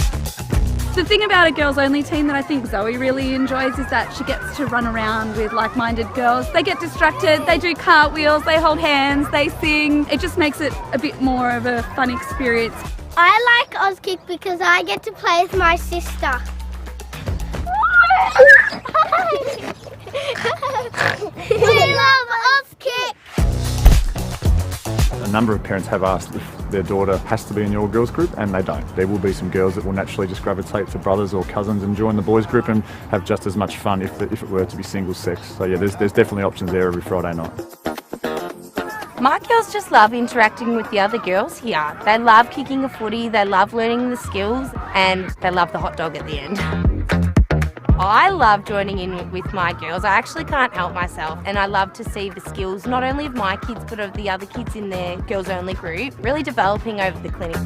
The thing about a girls only team that I think Zoe really enjoys is that she gets to run around with like-minded girls. They get distracted, they do cartwheels, they hold hands, they sing. It just makes it a bit more of a fun experience. I like Auskick because I get to play with my sister. We love Auskick! A number of parents have asked if their daughter has to be in your girls group, and they don't. There will be some girls that will naturally just gravitate to brothers or cousins and join the boys group and have just as much fun if it were to be single sex. So yeah, there's definitely options there every Friday night. My girls just love interacting with the other girls here. They love kicking a footy, they love learning the skills, and they love the hot dog at the end. I love joining in with my girls. I actually can't help myself, and I love to see the skills not only of my kids but of the other kids in their girls only group really developing over the clinic.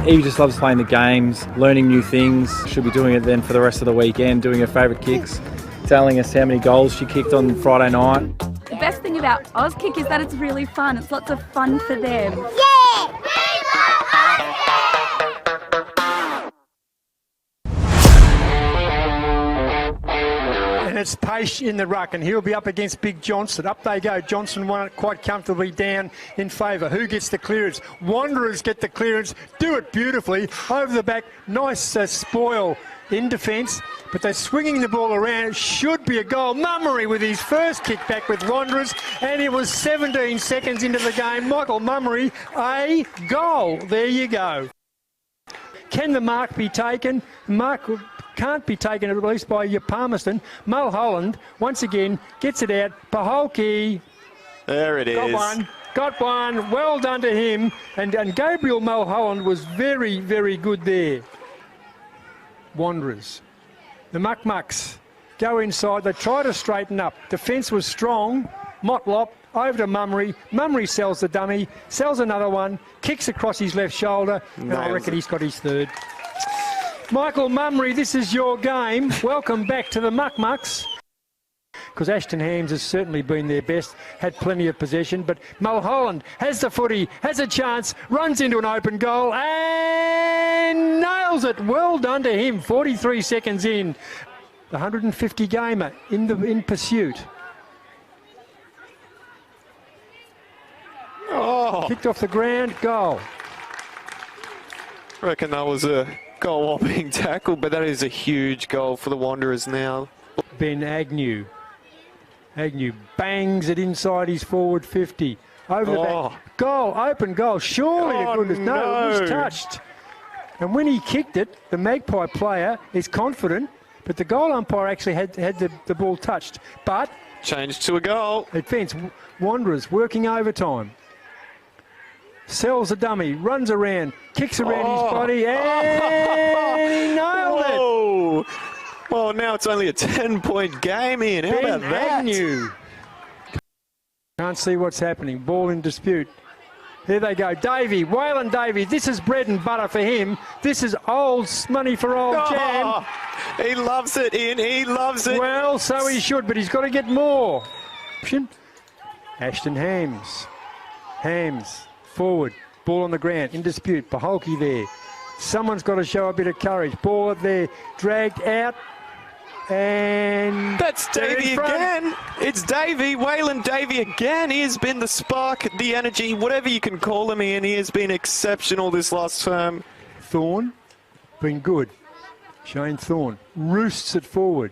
Evie just loves playing the games, learning new things. She'll be doing it then for the rest of the weekend, doing her favourite kicks, telling us how many goals she kicked on Friday night. The best thing about Auskick is that it's really fun. It's lots of fun for them. Yeah! And best pace in the ruck, and he'll be up against Big Johnson. Up they go. Johnson won it quite comfortably down in favour. Who gets the clearance? Wanderers get the clearance. Do it beautifully. Over the back. Nice spoil in defence, but they're swinging the ball around. It should be a goal. Mummery with his first kick back with Wanderers, and it was 17 seconds into the game. Michael Mummery, a goal. There you go. Can the mark be taken? Mark can't be taken, at least by Palmerston. Mulholland, once again, gets it out. Paholke. There it is. Got one. Well done to him. And Gabriel Mulholland was very, very good there. Wanderers. The Muck-Mucks go inside. They try to straighten up. Defence was strong. Motlop over to Mummery. Mummery sells the dummy, sells another one, kicks across his left shoulder, and I reckon he's got his third. Michael Mummery, this is your game. Welcome back to the Muck-Mucks. Because Ashton Hams has certainly been their best, had plenty of possession, but Mulholland has the footy, has a chance, runs into an open goal and nails it. Well done to him, 43 seconds in. The 150 gamer in pursuit. Oh. Kicked off the ground, goal. I reckon that was a goal-whopping tackle, but that is a huge goal for the Wanderers now. Ben Agnew. Agnew bangs it inside his forward 50. Over the back. Goal, open goal. Surely to goodness. No, it was touched. And when he kicked it, the Magpie player is confident, but the goal umpire actually had the ball touched. But changed to a goal. Advance. Wanderers working overtime. Sells a dummy, runs around, kicks around his body, and he nailed it. Well, now it's only a 10-point game, Ian. How about that? Agnew. Can't see what's happening. Ball in dispute. Here they go. Davey, Waylon Davey. This is bread and butter for him. This is old money for old Jam. He loves it, Ian. He loves it. Well, so he should, but he's got to get more. Ashton Hams. Hams, forward. Ball on the ground. In dispute. Paholke there. Someone's got to show a bit of courage. Ball up there. Dragged out. And that's Davey again. It's Davey, Waylon Davey again. He has been the spark, the energy, whatever you can call him, Ian. He has been exceptional this last term. Thorne, been good. Shane Thorne roosts it forward.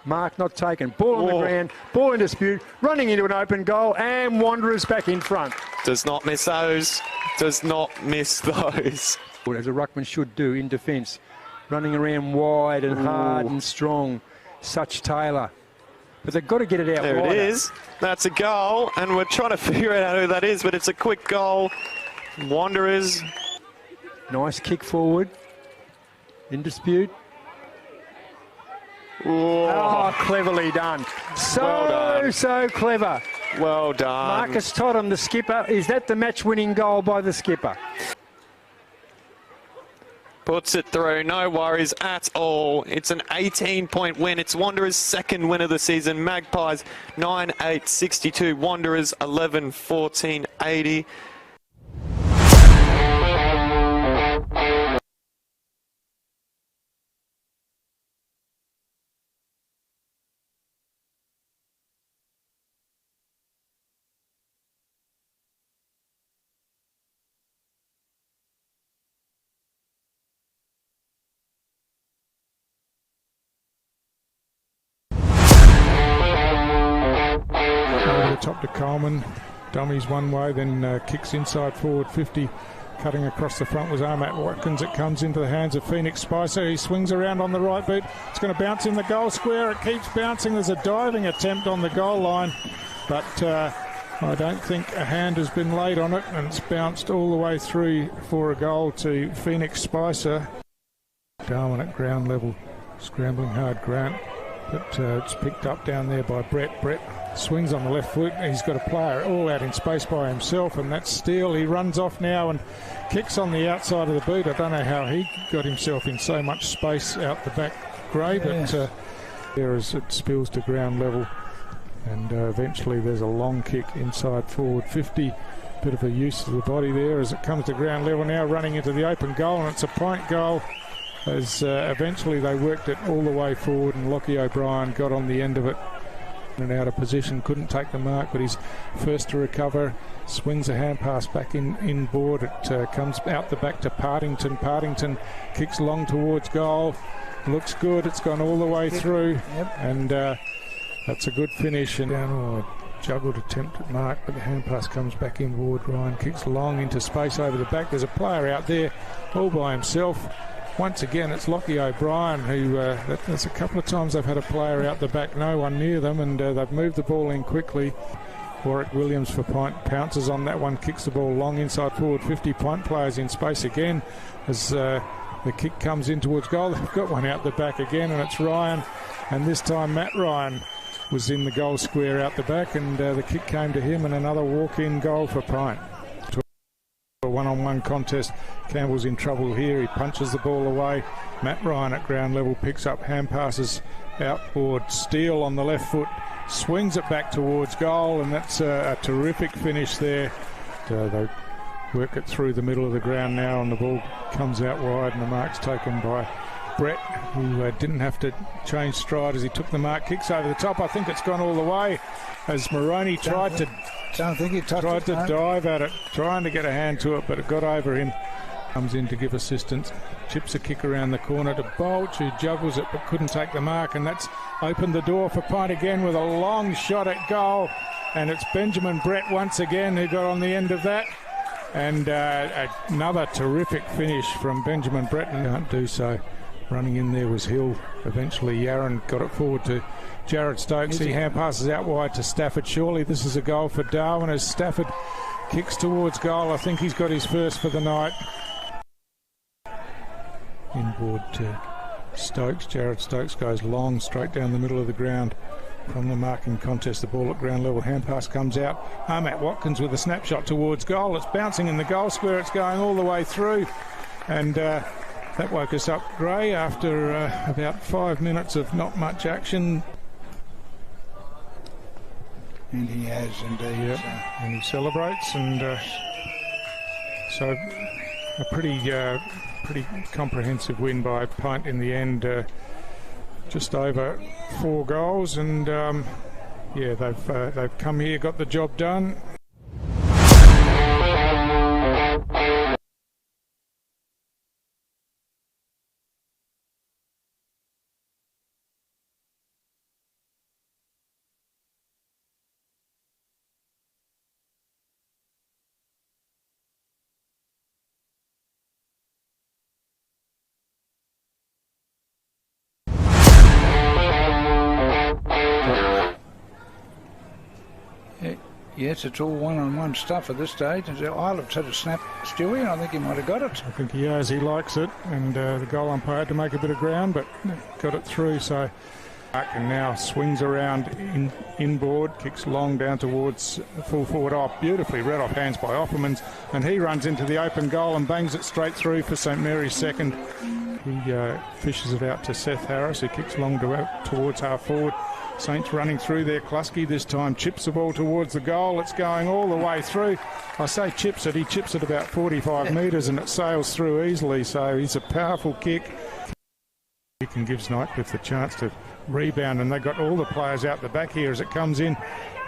Mark not taken. Ball on the ground. Ball in dispute. Running into an open goal, and Wanderers back in front. Does not miss those. Does not miss those. As a ruckman should do in defence. Running around wide and hard and strong. Such Taylor. But they've got to get it out there wider. It is. That's a goal, and we're trying to figure out who that is, but it's a quick goal. Wanderers. Nice kick forward. In dispute. Oh, cleverly done. So clever. Well done. Marcus Totham, the skipper. Is that the match-winning goal by the skipper? Puts it through, no worries at all. It's an 18-point win. It's Wanderers' second win of the season. Magpies 9-8-62. Wanderers 11-14-80. Top to Coleman, dummies one way, then kicks inside forward 50. Cutting across the front was Armat Watkins. It comes into the hands of Phoenix Spicer. He swings around on the right boot. It's going to bounce in the goal square. It keeps bouncing. There's a diving attempt on the goal line, but I don't think a hand has been laid on it, and it's bounced all the way through for a goal to Phoenix Spicer. Darwin at ground level, scrambling hard Grant, but it's picked up down there by Brett. Brett swings on the left foot. He's got a player all out in space by himself, and that's Steele. He runs off now and kicks on the outside of the boot. I don't know how he got himself in so much space out the back, Gray, but there as it spills to ground level, and eventually there's a long kick inside forward 50. Bit of a use of the body there as it comes to ground level now, running into the open goal, and it's a point goal. as eventually they worked it all the way forward, and Lockie O'Brien got on the end of it and out of position, couldn't take the mark, but he's first to recover, swings a hand pass back inboard. It comes out the back to Partington. Partington kicks long towards goal, looks good, it's gone all the way through, and that's a good finish. And down, juggled attempt at mark, but the hand pass comes back inboard. Ryan kicks long into space over the back. There's a player out there all by himself. Once again, it's Lockie O'Brien, who there's a couple of times they've had a player out the back, no one near them, and they've moved the ball in quickly. Warwick Williams for Pint pounces on that one, kicks the ball long inside forward 50. Pint players in space again as the kick comes in towards goal. They've got one out the back again, and it's Ryan, and this time Matt Ryan was in the goal square out the back, and the kick came to him, and another walk-in goal for Pint. A one-on-one contest. Campbell's in trouble here. He punches the ball away. Matt Ryan at ground level picks up, hand passes outboard. Steele on the left foot swings it back towards goal, and that's a terrific finish there. They work it through the middle of the ground now, and the ball comes out wide, and the mark's taken by Brett, who didn't have to change stride as he took the mark. Kicks over the top. I think it's gone all the way as Moroney tried to dive at it, trying to get a hand to it, but it got over him. Comes in to give assistance, chips a kick around the corner to Bolch, who juggles it but couldn't take the mark, and that's opened the door for Pint again with a long shot at goal, and it's Benjamin Brett once again who got on the end of that, and another terrific finish from Benjamin Brett, and can't do so. Running in there was Hill. Eventually Yaron got it forward to Jared Stokes. He hand passes out wide to Stafford. Surely this is a goal for Darwin as Stafford kicks towards goal. I think he's got his first for the night. Inboard to Stokes. Jared Stokes goes long straight down the middle of the ground from the marking contest. The ball at ground level. Hand pass comes out. Matt Watkins with a snapshot towards goal. It's bouncing in the goal square. It's going all the way through. And that woke us up, Gray, after about 5 minutes of not much action. And he has indeed. Yep. And he celebrates, and so a pretty comprehensive win by Pint in the end. Just over 4 goals, and they've come here, got the job done. Yes, it's all one-on-one stuff at this stage. Islett's had a snap, Stewie, and I think he might have got it. I think he has. He likes it, and the goal umpire had to make a bit of ground, but got it through. So, and now swings around inboard, kicks long down towards full forward. Oh, beautifully read off hands by Offermans, and he runs into the open goal and bangs it straight through for St Mary's second. He fishes it out to Seth Harris, who kicks long towards half forward. Saints running through there. Klusky this time chips the ball towards the goal. It's going all the way through. I say chips it. He chips it about 45 metres and it sails through easily. So he's a powerful kick. He can give Nightcliff the chance to rebound, and they've got all the players out the back here as it comes in.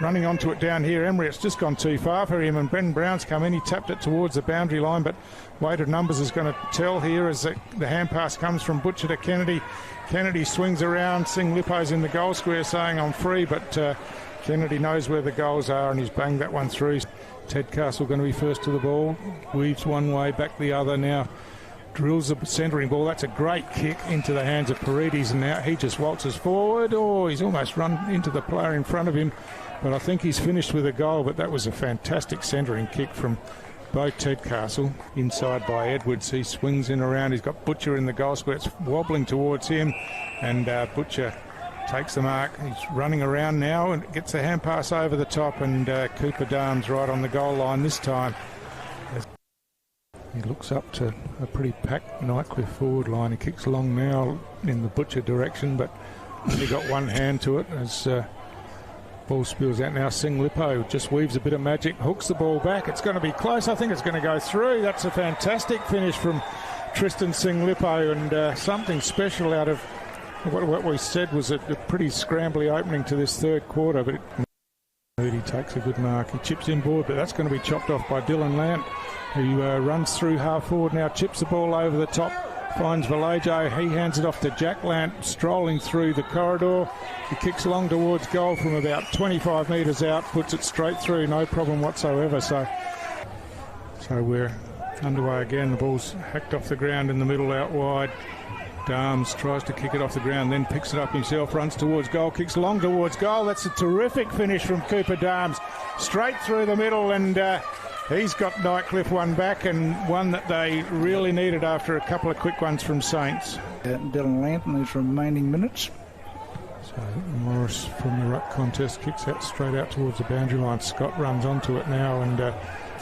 Running onto it down here, Emery, it's just gone too far for him, and Ben Brown's come in. He tapped it towards the boundary line, but weight of numbers is going to tell here as the hand pass comes from Butcher to Kennedy. Kennedy swings around. Sing Lippo's in the goal square saying I'm free, but Kennedy knows where the goals are, and he's banged that one through. Ted Castle going to be first to the ball. Weaves one way, back the other now. Drills the centering ball. That's a great kick into the hands of Paredes, and now he just waltzes forward. Oh, he's almost run into the player in front of him, but I think he's finished with a goal. But that was a fantastic centering kick from both Ted Castle. Inside by Edwards. He swings in around. He's got Butcher in the goal square. It's wobbling towards him, and Butcher takes the mark. He's running around now and gets a hand pass over the top, and Cooper Darms right on the goal line this time. He looks up to a pretty packed Nightcliff forward line. He kicks long now in the Butcher direction, but only got one hand to it as ball spills out now. Sing Lippo just weaves a bit of magic, hooks the ball back. It's going to be close. I think it's going to go through. That's a fantastic finish from Tristan Singlipo, and something special out of what we said was a pretty scrambly opening to this third quarter, but he takes a good mark. He chips inboard, but that's going to be chopped off by Dylan Lant, who runs through half forward now, chips the ball over the top, finds Vallejo. He hands it off to Jack Lant, strolling through the corridor. He kicks along towards goal from about 25 metres out, puts it straight through, no problem whatsoever. So we're underway again. The ball's hacked off the ground in the middle, out wide. Darms tries to kick it off the ground, then picks it up himself, runs towards goal, kicks long towards goal. That's a terrific finish from Cooper Darms, straight through the middle, and he's got Nightcliff one back, and one that they really needed after a couple of quick ones from Saints. Dylan Lant in these remaining minutes. So Morris from the ruck contest kicks that straight out towards the boundary line. Scott runs onto it now, and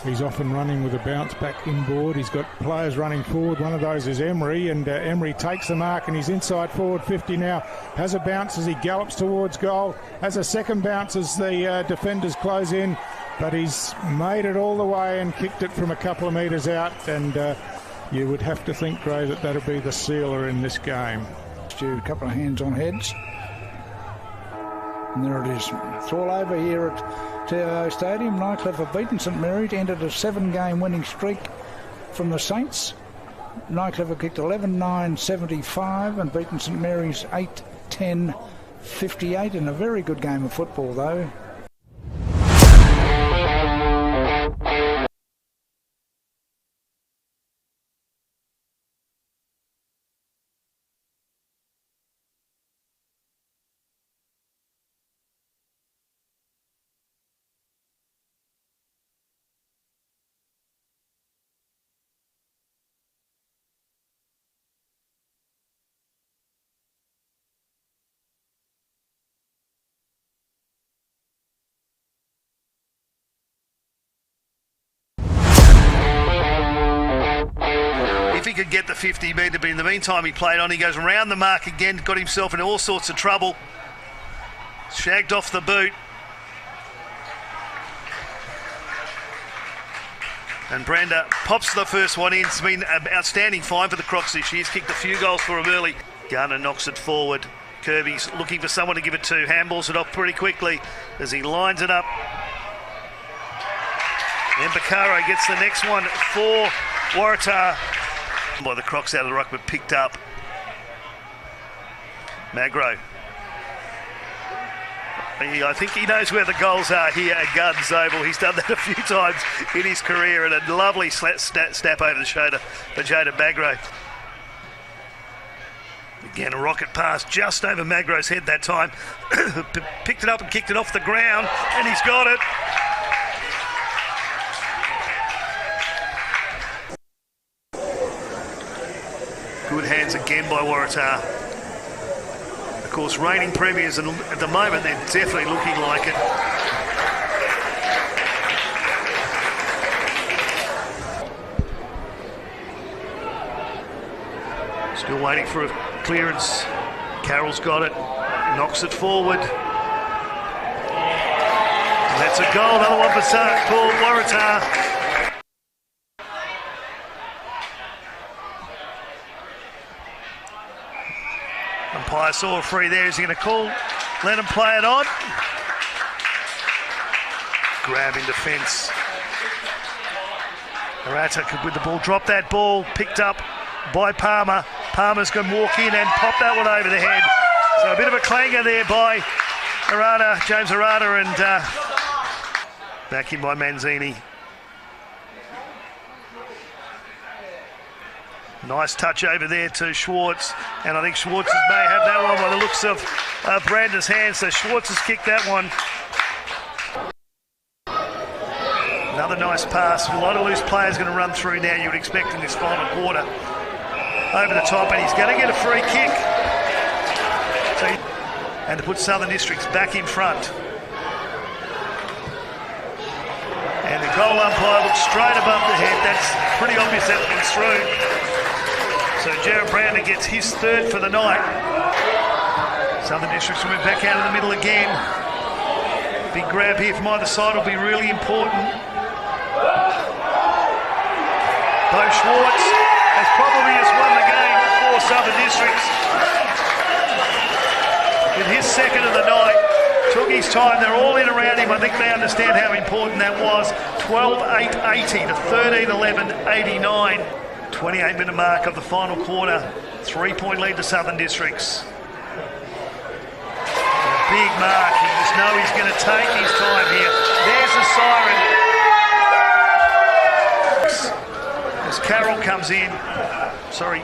he's off and running with a bounce back inboard. He's got players running forward. One of those is Emery, and Emery takes the mark, and he's inside forward 50 now. Has a bounce as he gallops towards goal. Has a second bounce as the defenders close in, but he's made it all the way and kicked it from a couple of metres out, and you would have to think, Gray, that that'll be the sealer in this game. A couple of hands on heads. And there it is. It's all over here at TIO Stadium. Nightcliff have beaten St Mary's, ended a 7-game winning streak from the Saints. Nightcliff have kicked 11-9-75 and beaten St Mary's 8-10-58 in a very good game of football, though. If he could get the 50 metre, but in the meantime he played on. He goes around the mark again, got himself in all sorts of trouble. Shagged off the boot. And Brenda pops the first one in. It's been an outstanding find for the Crocs this year. He's kicked a few goals for him early. Garner knocks it forward. Kirby's looking for someone to give it to. Handballs it off pretty quickly as he lines it up. And Bacaro gets the next one for Waratah. By the Crocs out of the ruck, but picked up. Magro. I think he knows where the goals are here at Gardens Oval. He's done that a few times in his career, and a lovely snap over the shoulder for Jaden Magro. Again, a rocket pass just over Magro's head that time. Picked it up and kicked it off the ground, and he's got it. Good hands again by Waratah. Of course, reigning premiers, and at the moment they're definitely looking like it. Still waiting for a clearance. Carroll's got it, knocks it forward. And that's a goal, another one for Waratah. Umpire saw a free there. Is he going to call? Let him play it on. Grab in defence. Arata could, with the ball, drop that ball. Picked up by Palmer. Palmer's going to walk in and pop that one over the head. So a bit of a clanger there by Arata, James Arata, and back in by Manzini. Nice touch over there to Schwartz, and I think Schwartz may have that one by the looks of Brandon's hands, so Schwartz has kicked that one. Another nice pass. A lot of loose players going to run through now, you would expect in this final quarter. Over the top, and he's going to get a free kick. And to put Southern Districts back in front. And the goal umpire looks straight above the head. That's pretty obvious that one's through. So Jared Brandon gets his third for the night. Southern Districts will move back out in the middle again. Big grab here from either side will be really important. Bo Schwartz has probably as for Southern Districts. With his second of the night, took his time. They're all in around him. I think they understand how important that was. 12-8-80 to 13-11-89. 28-minute mark of the final quarter. 3-point lead to Southern Districts. A big mark. You just know he's going to take his time here. There's a siren. As Carroll comes in. Sorry,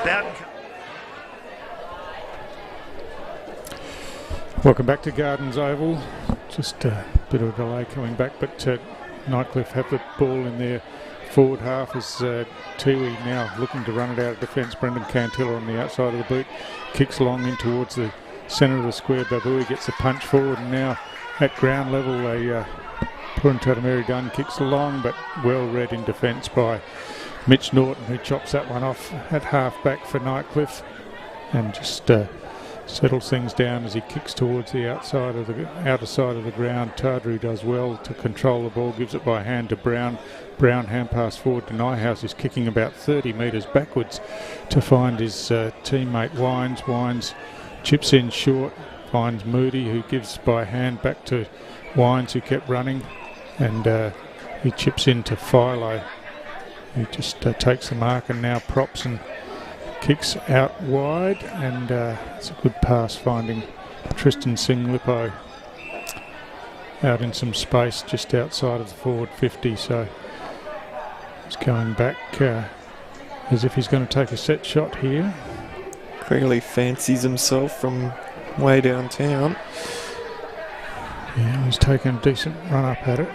Bowden. Welcome back to Gardens Oval. Just a bit of a delay coming back, but Nightcliff have the ball in their forward half as Tiwi now looking to run it out of defence. Brendan Cantilla on the outside of the boot, kicks along in towards the centre of the square. Babui gets a punch forward, and now at ground level Purintatameri Dunn kicks along, but well read in defence by Mitch Norton, who chops that one off at half back for Nightcliff and just settles things down as he kicks towards the outer side of the ground. Tardru does well to control the ball, gives it by hand to Brown. Brown hand pass forward to Nyhouse, who's kicking about 30 metres backwards to find his teammate Wines. Wines chips in short, finds Moody, who gives by hand back to Wines, who kept running, and he chips into Philo, who just takes the mark and now props and kicks out wide, and it's a good pass finding Tristan Singh-Lippo out in some space just outside of the forward 50, so he's going back as if he's going to take a set shot here. Clearly fancies himself from way downtown. Yeah, he's taken a decent run up at it,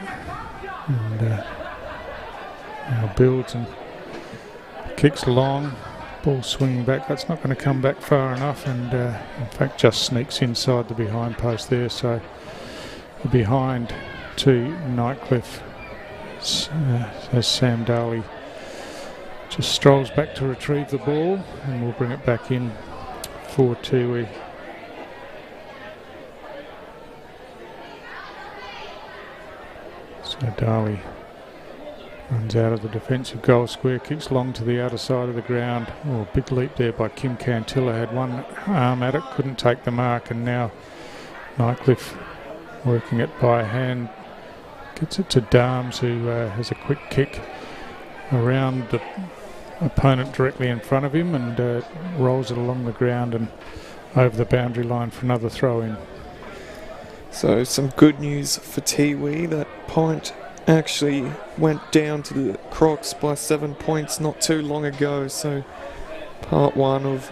and now builds and kicks long. Ball swinging back, that's not going to come back far enough, and in fact just sneaks inside the behind post there, so the behind to Nightcliff as Sam Daly just strolls back to retrieve the ball, and we'll bring it back in for Tiwi. So Daly runs out of the defensive goal square, kicks long to the outer side of the ground. Oh, big leap there by Kim Cantilla. Had one arm at it, couldn't take the mark, and now Nightcliff working it by hand. Gets it to Darms, who has a quick kick around the opponent directly in front of him and rolls it along the ground and over the boundary line for another throw in. So some good news for Tiwi. That point actually went down to the Crocs by 7 points not too long ago, so part one of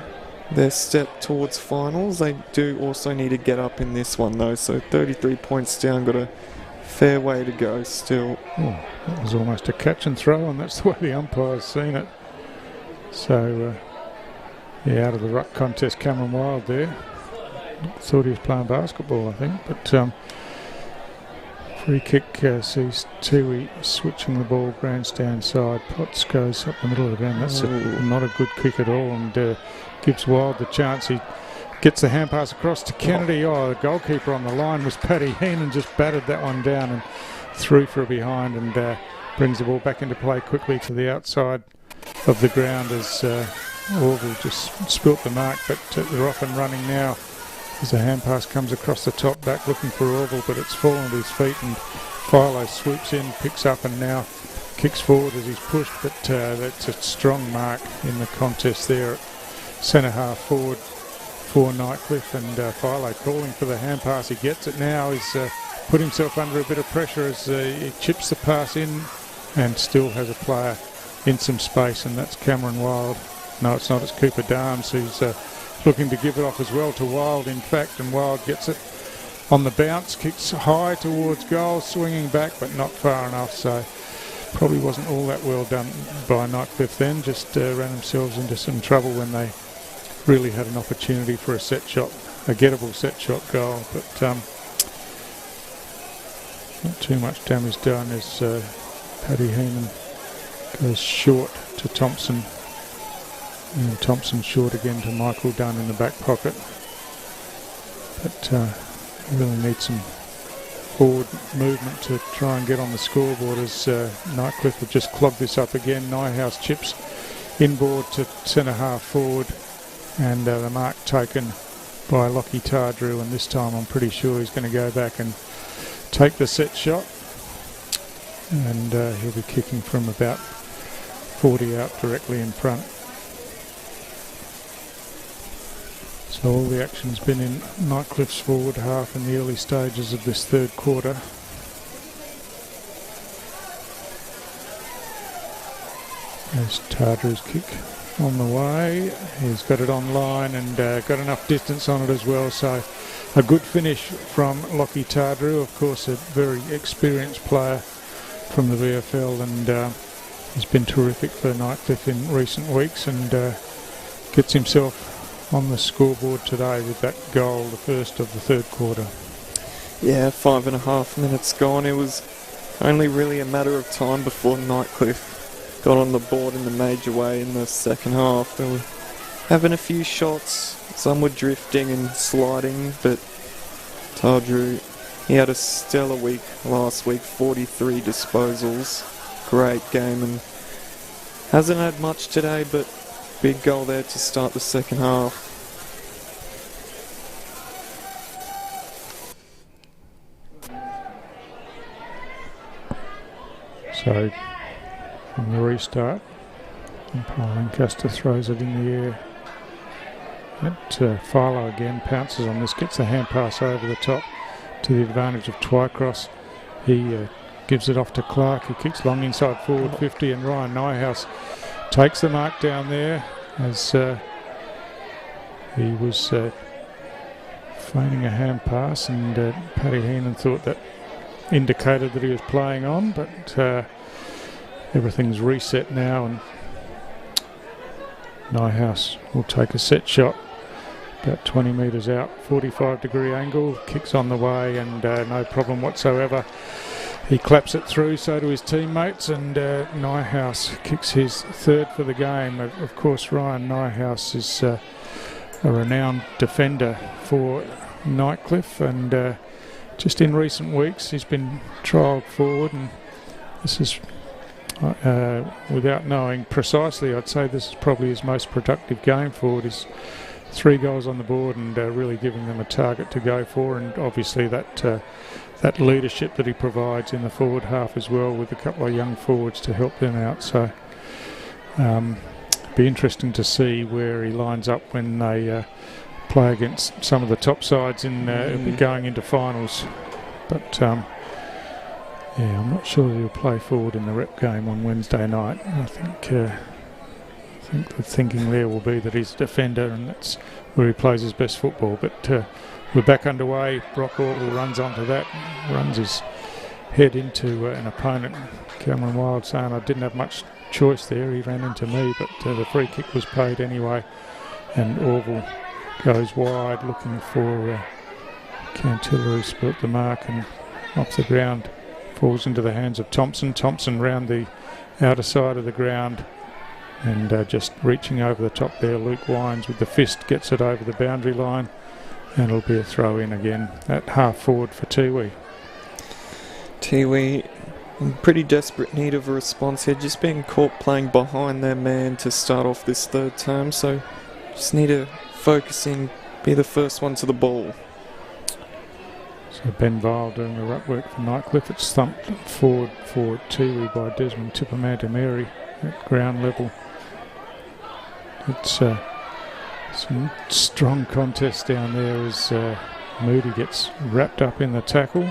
their step towards finals. They do also need to get up in this one though, so 33 points down, got a fair way to go still. Oh, that was almost a catch and throw, and that's the way the umpire's seen it. So yeah, out of the ruck contest, Cameron Wild there. Thought he was playing basketball, I think, but free kick sees Tiwi switching the ball grandstand side. Potts goes up the middle of the ground. That's not a good kick at all, and gives Wild the chance. He gets the hand pass across to Kennedy. Oh, the goalkeeper on the line was Paddy Heenan, just battered that one down and through for a behind, and brings the ball back into play quickly to the outside of the ground as Orville just spilt the mark, but they're off and running now. As the hand pass comes across the top back looking for Orville, but it's fallen to his feet, and Philo swoops in, picks up, and now kicks forward as he's pushed, but that's a strong mark in the contest there at centre half forward for Nightcliff, and Philo calling for the hand pass. He gets it now. He's put himself under a bit of pressure as he chips the pass in and still has a player in some space, and that's Cameron Wild. No, it's not, it's Cooper Darms who's looking to give it off as well to Wild, in fact, and Wild gets it on the bounce, kicks high towards goal, swinging back but not far enough, so probably wasn't all that well done by Nightcliff then. Just ran themselves into some trouble when they really had an opportunity for a set shot, a gettable set shot goal, but not too much damage done as Paddy Heenan goes short to Thompson. And Thompson short again to Michael Dunn in the back pocket. But really need some forward movement to try and get on the scoreboard as Nightcliff have just clogged this up again. Nyhouse chips inboard to centre half forward, and the mark taken by Lockie Tardrew, and this time I'm pretty sure he's going to go back and take the set shot, and he'll be kicking from about 40 out directly in front. So all the action's been in Nightcliff's forward half in the early stages of this third quarter. There's Tardrew's kick on the way. He's got it on line and got enough distance on it as well. So a good finish from Lockie Tardrew, of course a very experienced player from the VFL, and he's been terrific for Nightcliff in recent weeks, and gets himself on the scoreboard today with that goal, the first of the third quarter. Yeah, 5.5 minutes gone. It was only really a matter of time before Nightcliff got on the board in the major way in the second half. They were having a few shots, some were drifting and sliding, but Tardrew, he had a stellar week last week, 43 disposals, great game, and hasn't had much today, but big goal there to start the second half. So from the restart, Paul Lancaster throws it in the air. Philo again pounces on this, gets the hand pass over the top to the advantage of Twycross. He gives it off to Clark. He kicks long inside forward 50, and Ryan Nyhouse takes the mark down there as he was feigning a hand pass, and Paddy Heenan thought that indicated that he was playing on, but everything's reset now, and Nyhouse will take a set shot about 20 metres out, 45-degree angle, kicks on the way, and no problem whatsoever. He claps it through, so do his teammates, and Nyhouse kicks his third for the game. Of course, Ryan Nyhouse is a renowned defender for Nightcliff, and just in recent weeks he's been trialled forward, and this is, without knowing precisely, I'd say this is probably his most productive game forward. He's 3 goals on the board, and really giving them a target to go for, and obviously that leadership that he provides in the forward half as well, with a couple of young forwards to help them out. So be interesting to see where he lines up when they play against some of the top sides in going into finals. But yeah, I'm not sure he'll play forward in the rep game on Wednesday night. I think the thinking there will be that he's a defender, and that's where he plays his best football. But we're back underway. Brock Orwell runs onto that, runs his head into an opponent. Cameron Wild saying, I didn't have much choice there, he ran into me, but the free kick was paid anyway, and Orwell goes wide looking for Cantilla, who spilt the mark, and off the ground falls into the hands of Thompson. Thompson round the outer side of the ground, and just reaching over the top there, Luke Wines with the fist gets it over the boundary line, and it'll be a throw in again at half forward for Tiwi. Tiwi in pretty desperate need of a response here, just being caught playing behind their man to start off this third term, so just need to focus in, be the first one to the ball. So Ben Vile doing the ruck work for Nightcliff. It's thumped forward for Tiwi by Desmond Tippermantameri at ground level. It's some strong contest down there as Moody gets wrapped up in the tackle,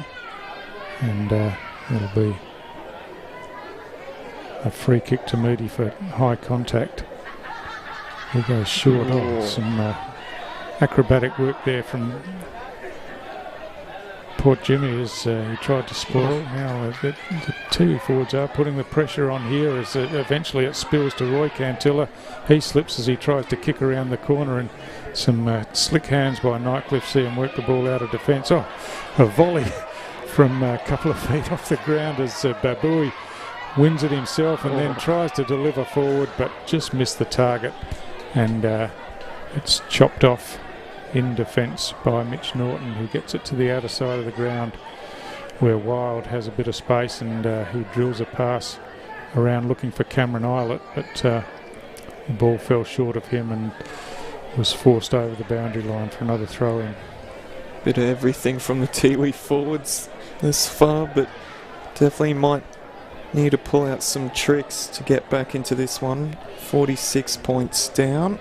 and it'll be a free kick to Moody for high contact. He goes short. Some acrobatic work there from Port Jimmy as he tried to spoil. Now the two forwards are putting the pressure on here as eventually it spills to Roy Cantilla. He slips as he tries to kick around the corner, and some slick hands by Nightcliff see him work the ball out of defence. Oh, a volley from a couple of feet off the ground as Babui wins it himself and then tries to deliver forward, but just missed the target, and it's chopped off in defence by Mitch Norton, who gets it to the outer side of the ground where Wild has a bit of space, and he drills a pass around looking for Cameron Eilert, but the ball fell short of him and was forced over the boundary line for another throw-in. Bit of everything from the Tiwi forwards this far, but definitely might need to pull out some tricks to get back into this one. 46 points down.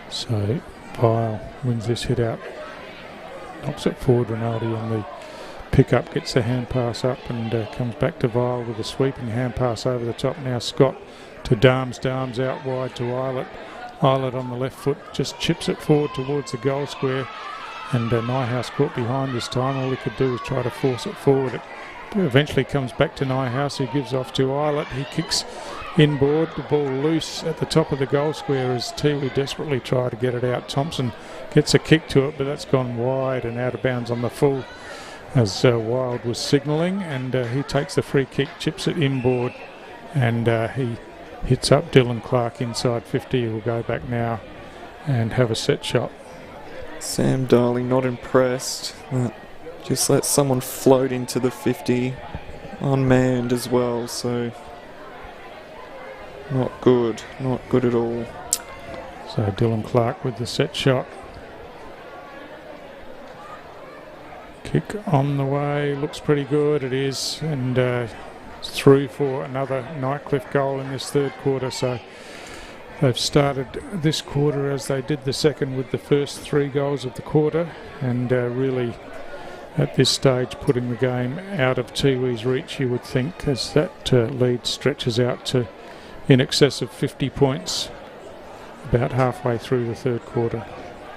So Vile wins this hit out, knocks it forward. Rinaldi on the pick-up gets the hand pass up and comes back to Vile with a sweeping hand pass over the top. Now Scott to Darms out wide to Eilert. Eilert on the left foot just chips it forward towards the goal square, and Nyhouse caught behind this time. All he could do was try to force it forward. It eventually comes back to Nyhouse, who gives off to Eilert. He kicks inboard, the ball loose at the top of the goal square as Tiwi desperately try to get it out. Thompson gets a kick to it, but that's gone wide and out of bounds on the full as Wild was signalling, and he takes the free kick, chips it inboard, and he hits up Dylan Clark inside 50. He will go back now and have a set shot. Sam Darley not impressed. Just let someone float into the 50, unmanned as well, so not good at all. So Dylan Clark with the set shot. Kick on the way, looks pretty good, it is, and through for another Nightcliff goal in this third quarter. So they've started this quarter as they did the second with the first 3 goals of the quarter, and really at this stage putting the game out of Tiwi's reach, you would think, as that lead stretches out to in excess of 50 points about halfway through the third quarter.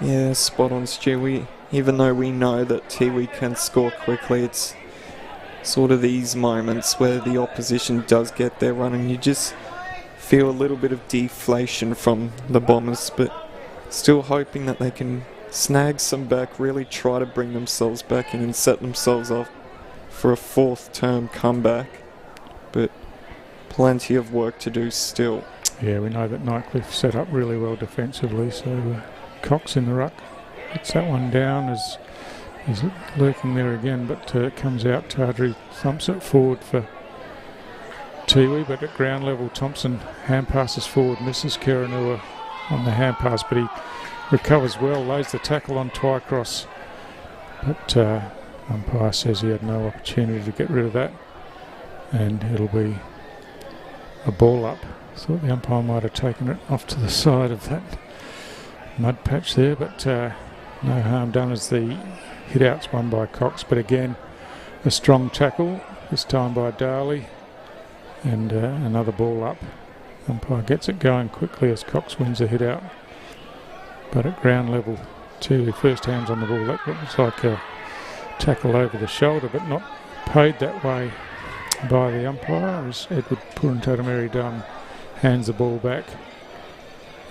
Yeah, spot on, Stu. Even though we know that Tiwi can score quickly, it's sort of these moments where the opposition does get their run and you just feel a little bit of deflation from the Bombers, but still hoping that they can snag some back, really try to bring themselves back in and set themselves up for a 4th term comeback. But plenty of work to do still. Yeah, we know that Nightcliff set up really well defensively, so Cox in the ruck gets that one down as he's lurking there again, but it comes out. Tardry thumps it forward for Tiwi, but at ground level Thompson hand passes forward, misses Keranua on the hand pass, but he recovers well, lays the tackle on Twycross, but umpire says he had no opportunity to get rid of that, and it'll be a ball up. Thought the umpire might have taken it off to the side of that mud patch there, but no harm done as the hit out's won by Cox. But again, a strong tackle, this time by Darley, and another ball up. Umpire gets it going quickly as Cox wins a hit out. But at ground level, Tiwi first hands on the ball. That looks like a tackle over the shoulder, but not paid that way by the umpire as Edward Purantatameri Dunn hands the ball back.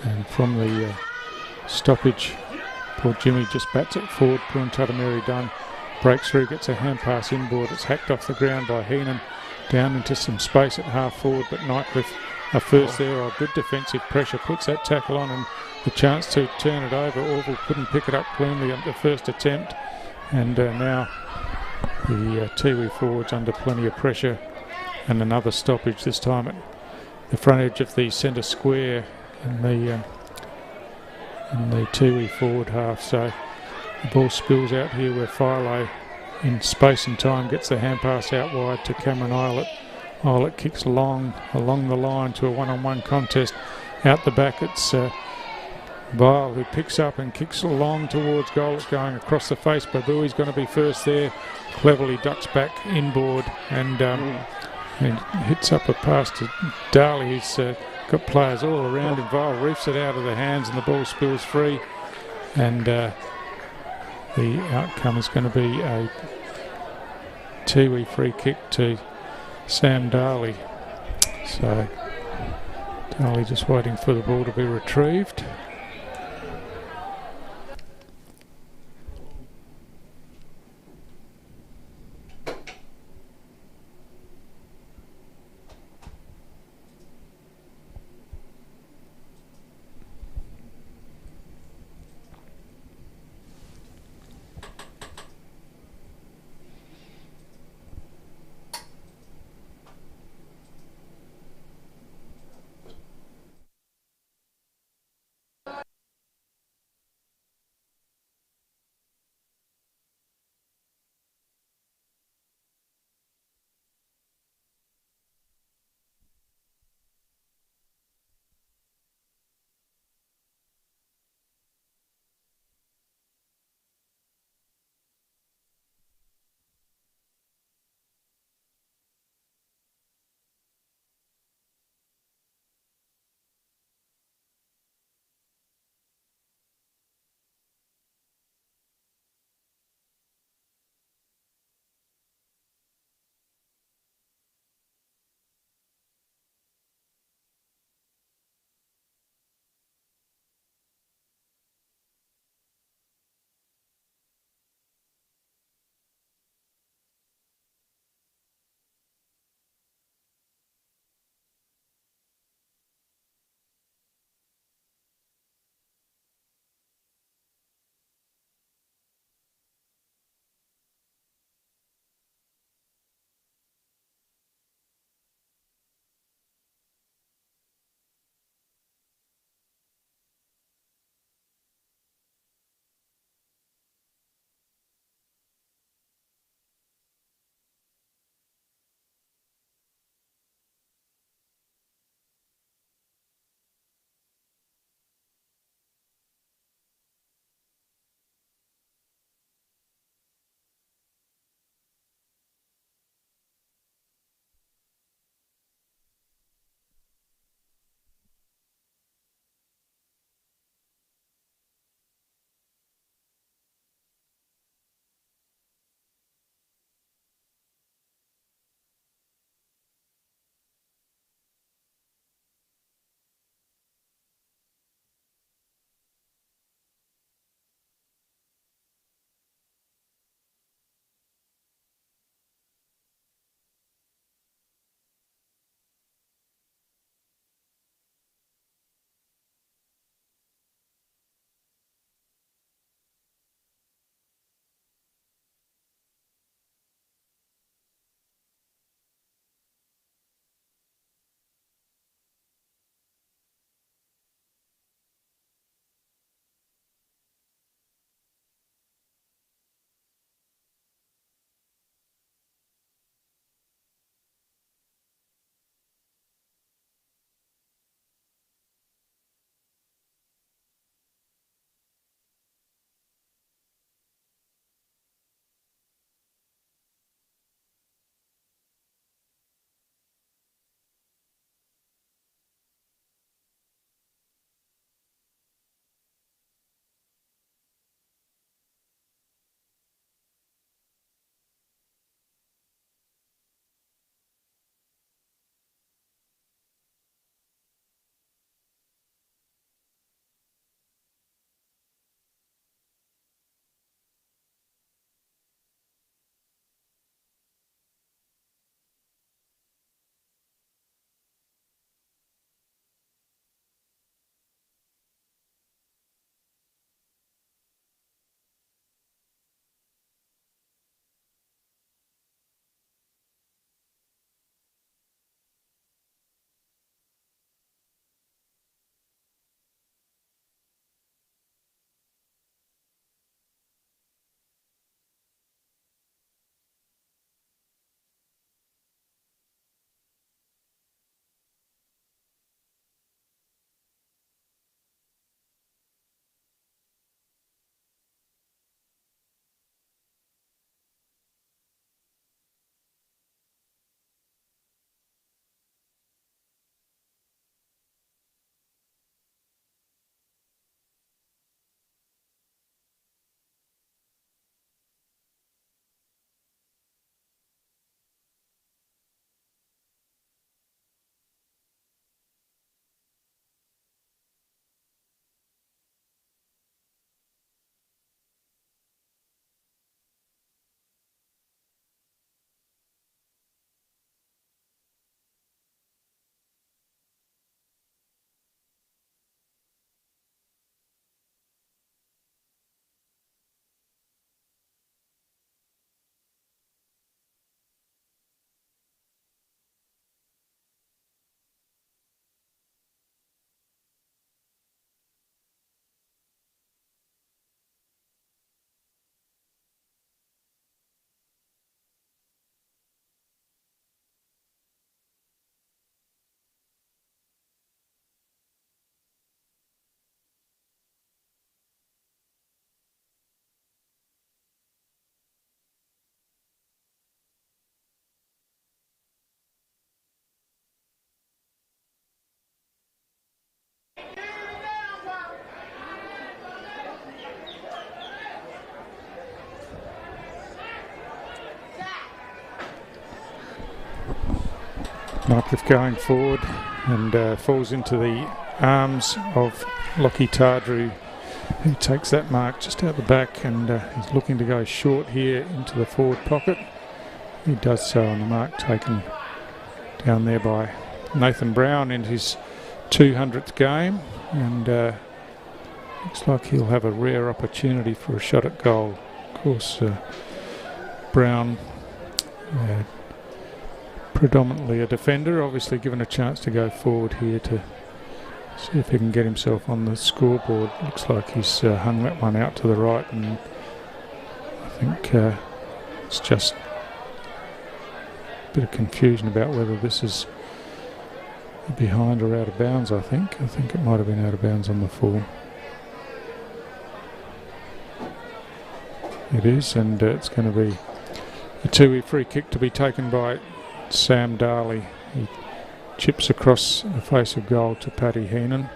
And from the stoppage, poor Jimmy just bats it forward. Purantatameri Dunn breaks through, gets a hand pass inboard. It's hacked off the ground by Heenan down into some space at half forward, but Nightcliff are first there. Good defensive pressure puts that tackle on, and the chance to turn it over. Orville couldn't pick it up cleanly at the first attempt, and now the Tiwi forwards under plenty of pressure, and another stoppage, this time at the front edge of the centre square in the Tiwi forward half. So the ball spills out here where Philo in space and time gets the hand pass out wide to Cameron Eilert. Eilert kicks along the line to a one-on-one contest. Out the back it's Vile who picks up and kicks along towards goal. It's going across the face. Babui's going to be first there. Cleverly ducks back inboard and hits up a pass to Darley, who's got players all around him. Vile reefs it out of the hands and the ball spills free, and the outcome is going to be a Tiwi free kick to Sam Darley. So Darley just waiting for the ball to be retrieved. Nightcliff going forward and falls into the arms of Lockie Tardrew, who takes that mark just out the back, and he's looking to go short here into the forward pocket. He does so on the mark taken down there by Nathan Brown in his 200th game, and looks like he'll have a rare opportunity for a shot at goal. Of course, Brown, predominantly a defender, obviously given a chance to go forward here to see if he can get himself on the scoreboard. Looks like he's hung that one out to the right, and I think it's just a bit of confusion about whether this is behind or out of bounds. I think it might have been out of bounds on the full. It is, and it's going to be a Tiwi free kick to be taken by Sam Darley. He chips across the face of goal to Paddy Heenan,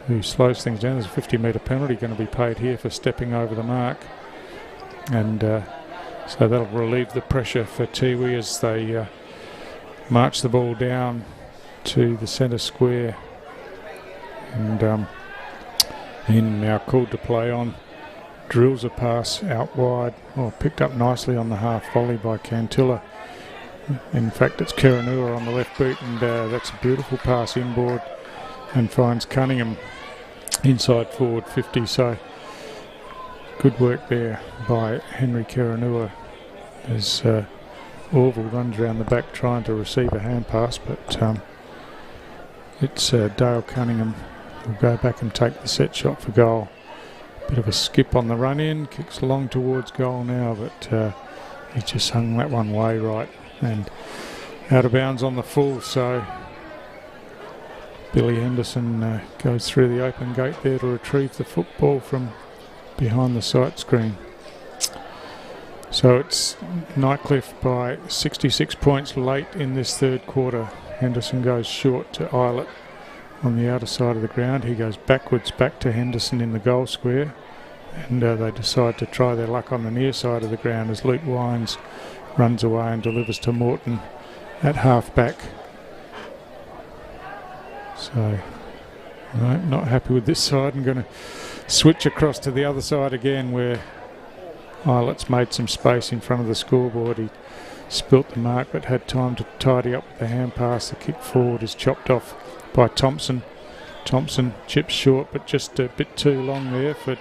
who slows things down. There's a 50-metre penalty going to be paid here for stepping over the mark, and so that'll relieve the pressure for Tiwi as they march the ball down to the centre square. And Heenan now called to play on. Drills a pass out wide, picked up nicely on the half volley by Cantilla. In fact, it's Kerenua on the left boot, and that's a beautiful pass inboard and finds Cunningham inside forward 50. So good work there by Henry Kerenua as Orville runs around the back trying to receive a hand pass, but it's Dale Cunningham who'll go back and take the set shot for goal. Bit of a skip on the run in, kicks along towards goal now, but he just hung that one way right and out of bounds on the full. So Billy Henderson goes through the open gate there to retrieve the football from behind the sight screen. So it's Nightcliff by 66 points late in this third quarter. Henderson goes short to Eilert on the outer side of the ground. He goes backwards back to Henderson in the goal square, and they decide to try their luck on the near side of the ground as Luke Wines runs away and delivers to Morton at half back. So not happy with this side, and going to switch across to the other side again where Eilert's made some space in front of the scoreboard. He spilt the mark but had time to tidy up with the hand pass. The kick forward is chopped off by Thompson. Thompson chips short, but just a bit too long there for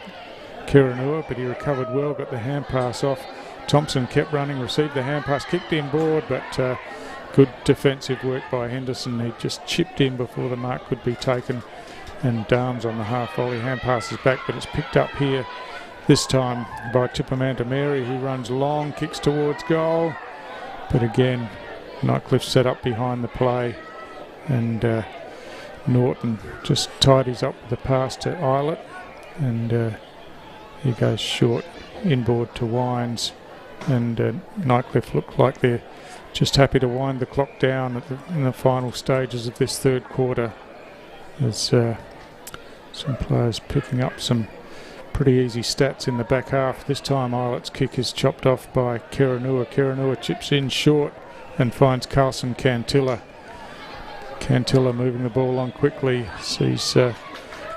Kerenua, but he recovered well, got the hand pass off. Thompson kept running, received the hand pass, kicked inboard, but good defensive work by Henderson. He just chipped in before the mark could be taken, and Darms on the half volley hand passes back, but it's picked up here this time by Tipamanta Mary, who runs long, kicks towards goal, but again Nightcliff set up behind the play, and Norton just tidies up the pass to Eilert, and he goes short inboard to Wines, and Nightcliff look like they're just happy to wind the clock down in the final stages of this third quarter, as some players picking up some pretty easy stats in the back half. This time Eilert's kick is chopped off by Kerenua. Kerenua chips in short and finds Carlson Cantilla. Cantilla moving the ball on quickly, sees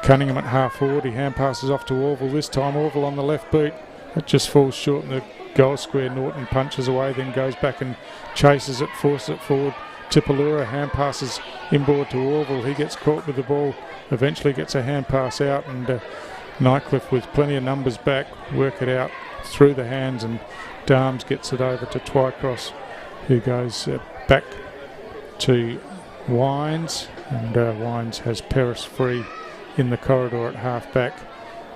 Cunningham at half forward. He hand passes off to Orville this time. Orville on the left boot. It just falls short in the goal square. Norton punches away, then goes back and chases it, forces it forward. Tipalura hand passes inboard to Orville. He gets caught with the ball, eventually gets a hand pass out, and Nightcliff with plenty of numbers back work it out through the hands, and Darms gets it over to Twycross, who goes back to Wines, and Wines has Peris free in the corridor at half back.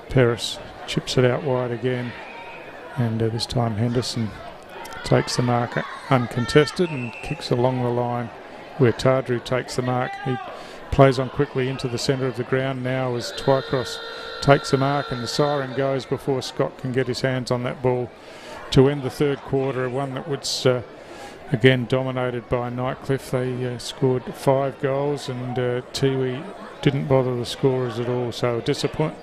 Peris chips it out wide again, and this time Henderson takes the mark uncontested and kicks along the line where Tardrew takes the mark. He plays on quickly into the centre of the ground now as Twycross takes the mark, and the siren goes before Scott can get his hands on that ball to end the third quarter, one that was again dominated by Nightcliff. They scored 5 goals, and Tiwi didn't bother the scorers at all. So a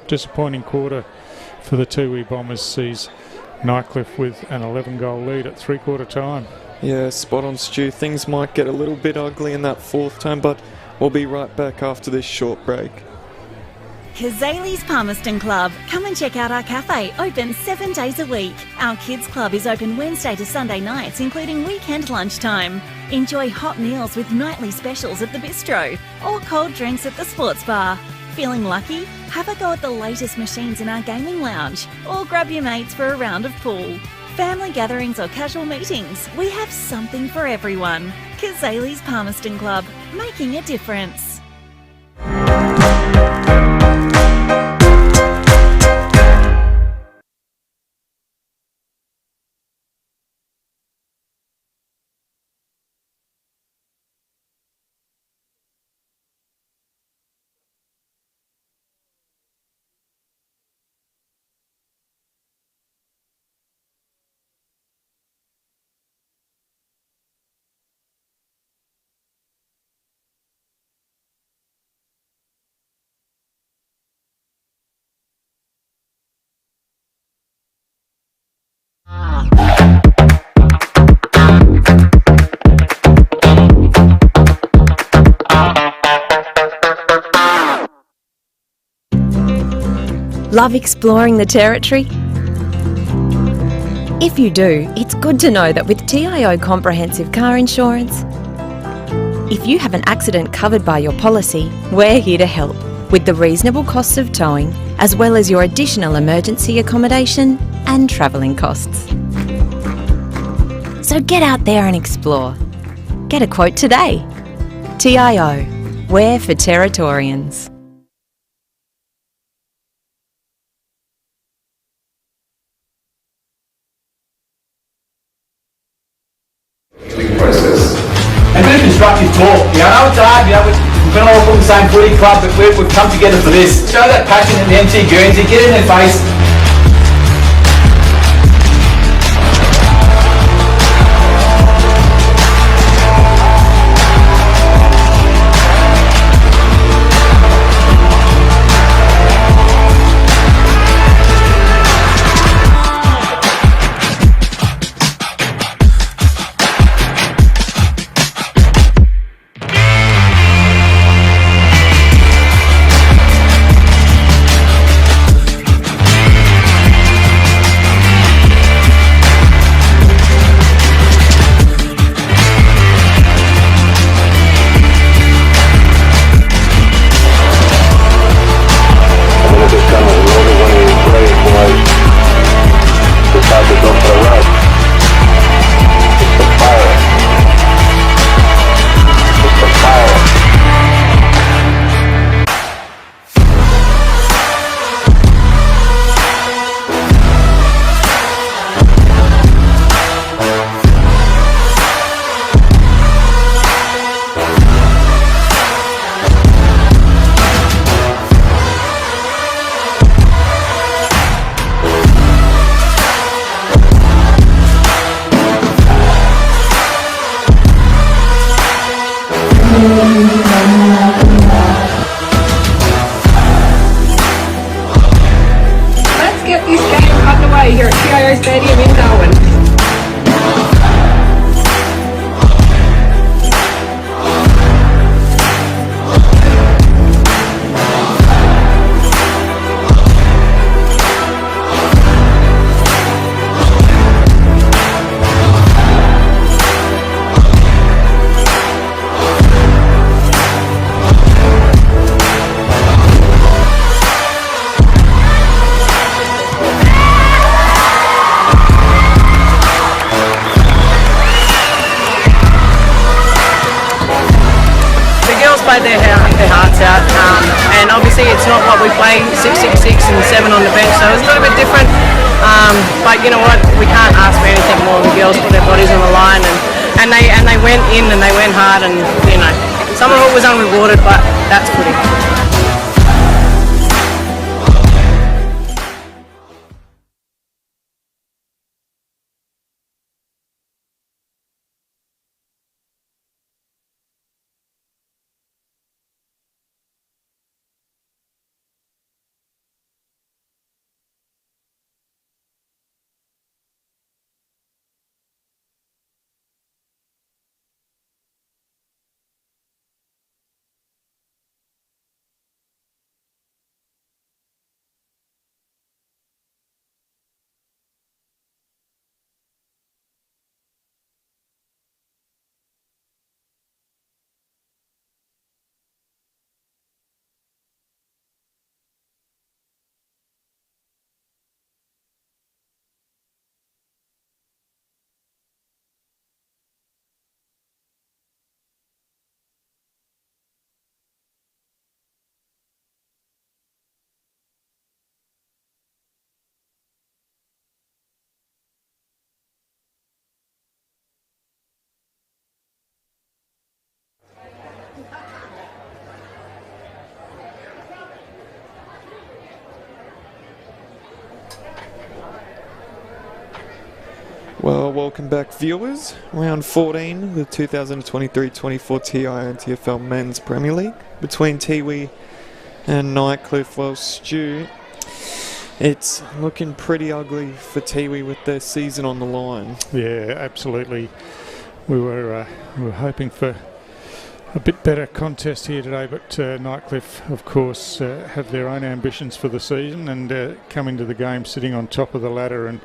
disappointing quarter for the Tiwi Bombers sees Nightcliff with an 11-goal lead at three-quarter time. Yeah, spot on, Stu. Things might get a little bit ugly in that fourth term, but we'll be right back after this short break. Kazali's Palmerston Club. Come and check out our cafe, open 7 days a week. Our kids club is open Wednesday to Sunday nights, including weekend lunchtime. Enjoy hot meals with nightly specials at the bistro or cold drinks at the sports bar. Feeling lucky? Have a go at the latest machines in our gaming lounge or grab your mates for a round of pool. Family gatherings or casual meetings, we have something for everyone. Kazali's Palmerston Club, making a difference. Love exploring the territory? If you do, it's good to know that with TIO Comprehensive Car Insurance, if you have an accident covered by your policy, we're here to help with the reasonable costs of towing, as well as your additional emergency accommodation and travelling costs. So get out there and explore. Get a quote today. TIO, we're for Territorians. Process. And a bit of constructive talk. I know it's hard, we've been all from the same footy club, but we've come together for this. Show that passion in the MC Guernsey, get in their face. Let's get this game underway here at TIO Stadium in Darwin. Played their hearts out, and obviously it's not what we play 6-6-6 and 7 on the bench, so it's a little bit different, but you know what, we can't ask for anything more. The girls put their bodies on the line, and they went in and they went hard, and you know, some of it was unrewarded, but that's footy. welcome back, viewers. Round 14, the 2023-24 TIO NTFL Men's Premier League between Tiwi and Nightcliff. Well, Stu, it's looking pretty ugly for Tiwi with their season on the line. Yeah, absolutely. We were hoping for a bit better contest here today, but Nightcliff, of course, have their own ambitions for the season and coming to the game sitting on top of the ladder and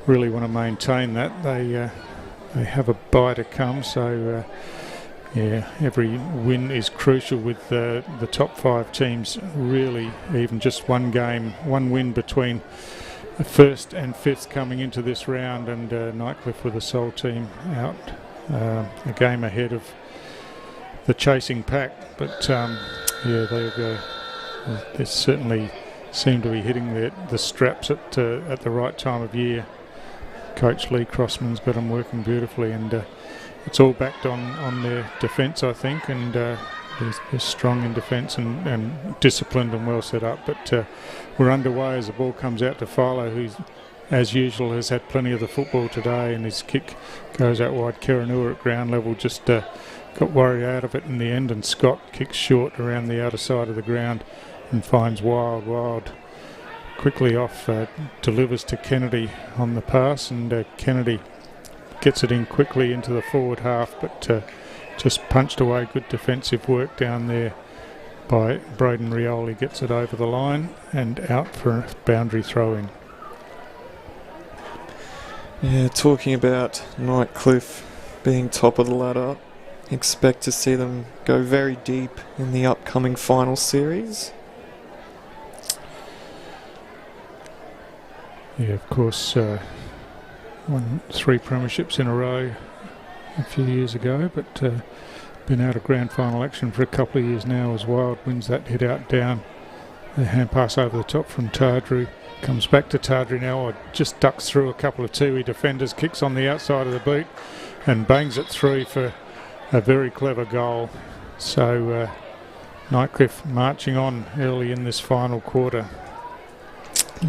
really want to maintain that. They have a bye to come, so every win is crucial with the top 5 teams. Really, even just one win between the 1st and 5th coming into this round, and Nightcliff were the sole team out, a game ahead of the chasing pack. But they certainly seem to be hitting the straps at the right time of year. Coach Lee Crossman's got them working beautifully, and it's all backed on their defence, I think, and they're strong in defence and disciplined and well set up. But we're underway as the ball comes out to Philo, who, as usual, has had plenty of the football today, and his kick goes out wide. Keranua at ground level just got worried out of it in the end, and Scott kicks short around the outer side of the ground and finds Wild quickly off, delivers to Kennedy on the pass, and Kennedy gets it in quickly into the forward half, but just punched away. Good defensive work down there by Braden Rioli. Gets it over the line and out for a boundary throw-in. Yeah, talking about Nightcliff being top of the ladder, expect to see them go very deep in the upcoming final series. Yeah, of course, won 3 premierships in a row a few years ago, but been out of grand final action for a couple of years now as Wild wins that hit out down. The hand pass over the top from Tardru. Comes back to Tardru now, or just ducks through a couple of Tiwi defenders, kicks on the outside of the boot and bangs it through for a very clever goal. So Nightcliff marching on early in this final quarter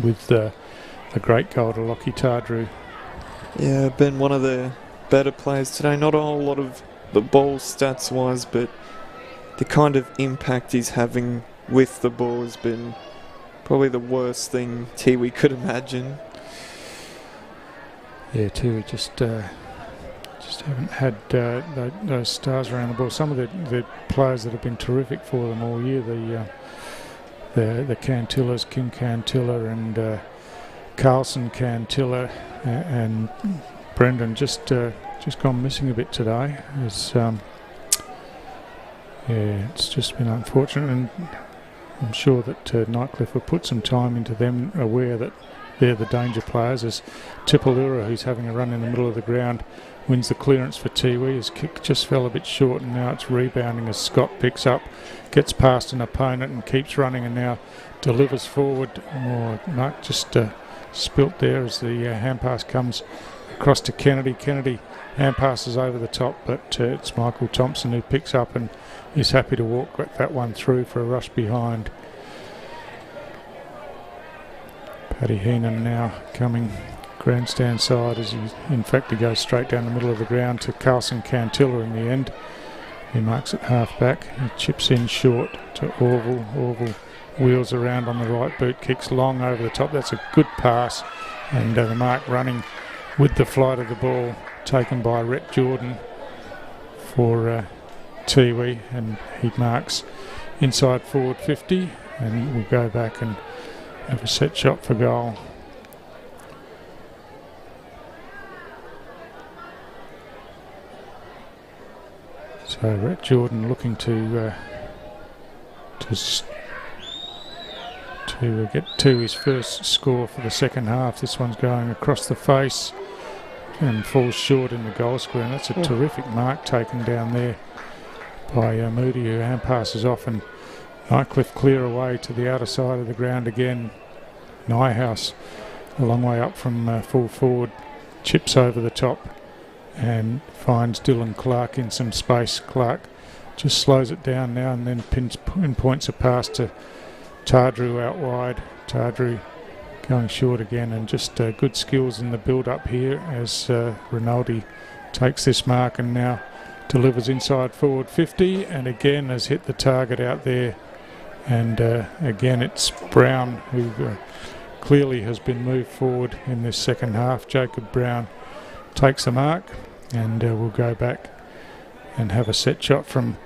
with a great goal to Lockie Tardru. Yeah, been one of the better players today. Not a whole lot of the ball stats wise, but the kind of impact he's having with the ball has been probably the worst thing Tiwi could imagine. Yeah, Tiwi just haven't had those stars around the ball. Some of the players that have been terrific for them all year, the Cantillas, Kim Cantilla and Carlson Cantilla and Brendan just gone missing a bit today. It's just been unfortunate, and I'm sure that Nightcliff will put some time into them, aware that they're the danger players. As Tipalura, who's having a run in the middle of the ground, wins the clearance for Tiwi. His kick just fell a bit short, and now it's rebounding as Scott picks up, gets past an opponent and keeps running, and now delivers forward. Mark just spilt there as the hand pass comes across to Kennedy. Kennedy hand passes over the top, but it's Michael Thompson who picks up and is happy to walk that one through for a rush behind. Paddy Heenan now coming grandstand side as he goes straight down the middle of the ground to Carlson Cantilla in the end. He marks it half back. He chips in short to Orville. Orville wheels around on the right boot, kicks long over the top. That's a good pass, and the mark running with the flight of the ball taken by Rhett Jordan for Tiwi, and he marks inside forward 50, and we'll go back and have a set shot for goal. So Rhett Jordan looking to get to his first score for the second half. This one's going across the face and falls short in the goal square, and that's a terrific mark taken down there by Moody, who hand passes off, and Nightcliff clear away to the outer side of the ground again. Nyhouse a long way up from full forward, chips over the top and finds Dylan Clark in some space. Clark just slows it down now and then pinpoints a pass to Tardru out wide. Tardru going short again, and just good skills in the build-up here as Rinaldi takes this mark and now delivers inside forward 50, and again has hit the target out there. And again, it's Brown who clearly has been moved forward in this second half. Jacob Brown takes the mark, and we'll go back and have a set shot from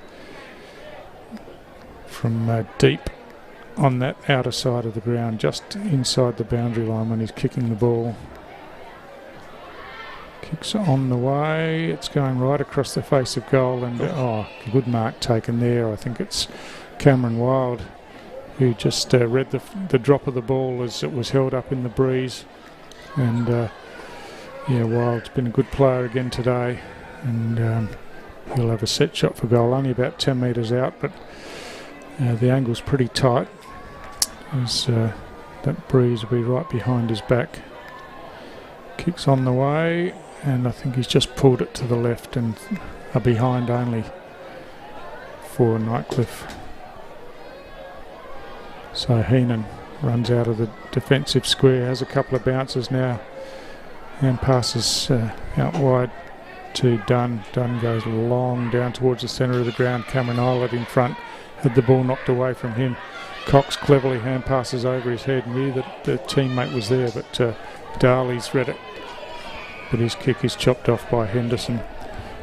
deep on that outer side of the ground, just inside the boundary line when he's kicking the ball. Kicks on the way, it's going right across the face of goal, and good mark taken there. I think it's Cameron Wild who just read the drop of the ball as it was held up in the breeze. And Wild's been a good player again today, and he'll have a set shot for goal, only about 10 metres out, but the angle's pretty tight as that breeze will be right behind his back. Kicks on the way, and I think he's just pulled it to the left and are behind only for Nightcliff. So Heenan runs out of the defensive square, has a couple of bounces now, and passes out wide to Dunn. Dunn goes long down towards the centre of the ground. Cameron Islet in front, had the ball knocked away from him. Cox cleverly hand passes over his head, knew that the teammate was there, but Darley's read it. But his kick is chopped off by Henderson,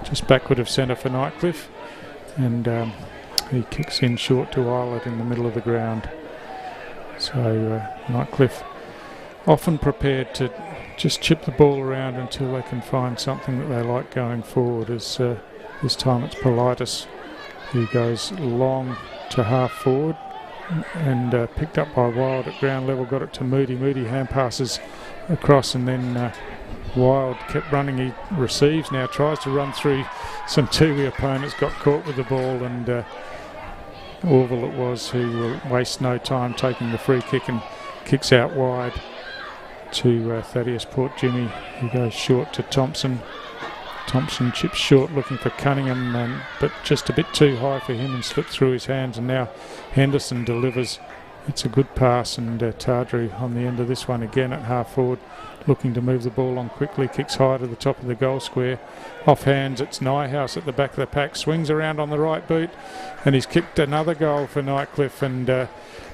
just backward of centre for Nightcliff, and he kicks in short to Islet in the middle of the ground. So Nightcliff often prepared to just chip the ball around until they can find something that they like going forward, as this time it's Politis who goes long to half forward and picked up by Wild at ground level, got it to Moody. Moody hand passes across, and then Wild kept running. He receives now, tries to run through some Tiwi opponents, got caught with the ball, and Orville it was who will waste no time taking the free kick and kicks out wide to Thaddeus Port Jimmy, who goes short to Thompson. Thompson chips short looking for Cunningham, but just a bit too high for him and slipped through his hands, and now Henderson delivers. It's a good pass, and Tardru on the end of this one again at half forward, looking to move the ball on quickly, kicks high to the top of the goal square. Off hands, it's Nyhouse at the back of the pack, swings around on the right boot, and he's kicked another goal for Nightcliff, and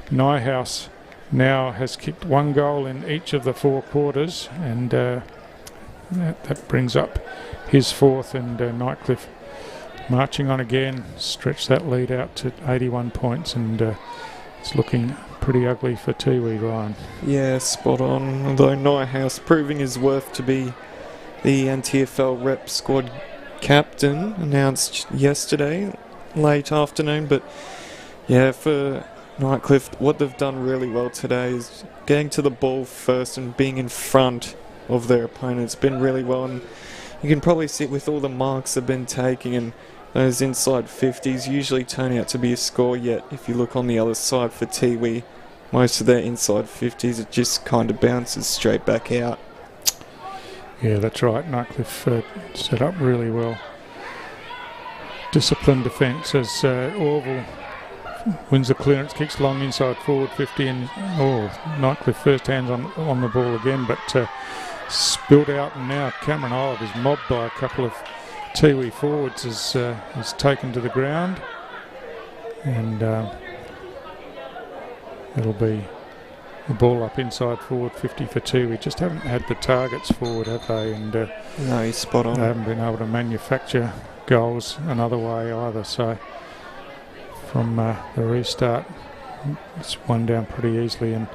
Nyhouse now has kicked one goal in each of the 4 quarters, and that brings up his 4th, and Nightcliff marching on again, stretch that lead out to 81 points, and it's looking pretty ugly for Tiwi, Ryan. Yeah, spot on. Although Nyhouse proving his worth to be the NTFL rep squad captain, announced yesterday, late afternoon. But yeah, for Nightcliff, what they've done really well today is getting to the ball first and being in front of their opponents. Been really well, and you can probably see it with all the marks they've been taking, and those inside 50s usually turn out to be a score, yet if you look on the other side for Tiwi, most of their inside 50s, it just kind of bounces straight back out. Yeah, that's right. Nightcliff set up really well. Disciplined defence as Orville wins the clearance, kicks long inside forward 50, and Nightcliff first hands on the ball again, but spilled out, and now Cameron Islet is mobbed by a couple of Tiwi forwards as he's taken to the ground, and it'll be the ball up inside forward 50 for Tiwi. Just haven't had the targets forward, have they? And no, he's spot on. They haven't been able to manufacture goals another way either. So from the restart, it's one down pretty easily, and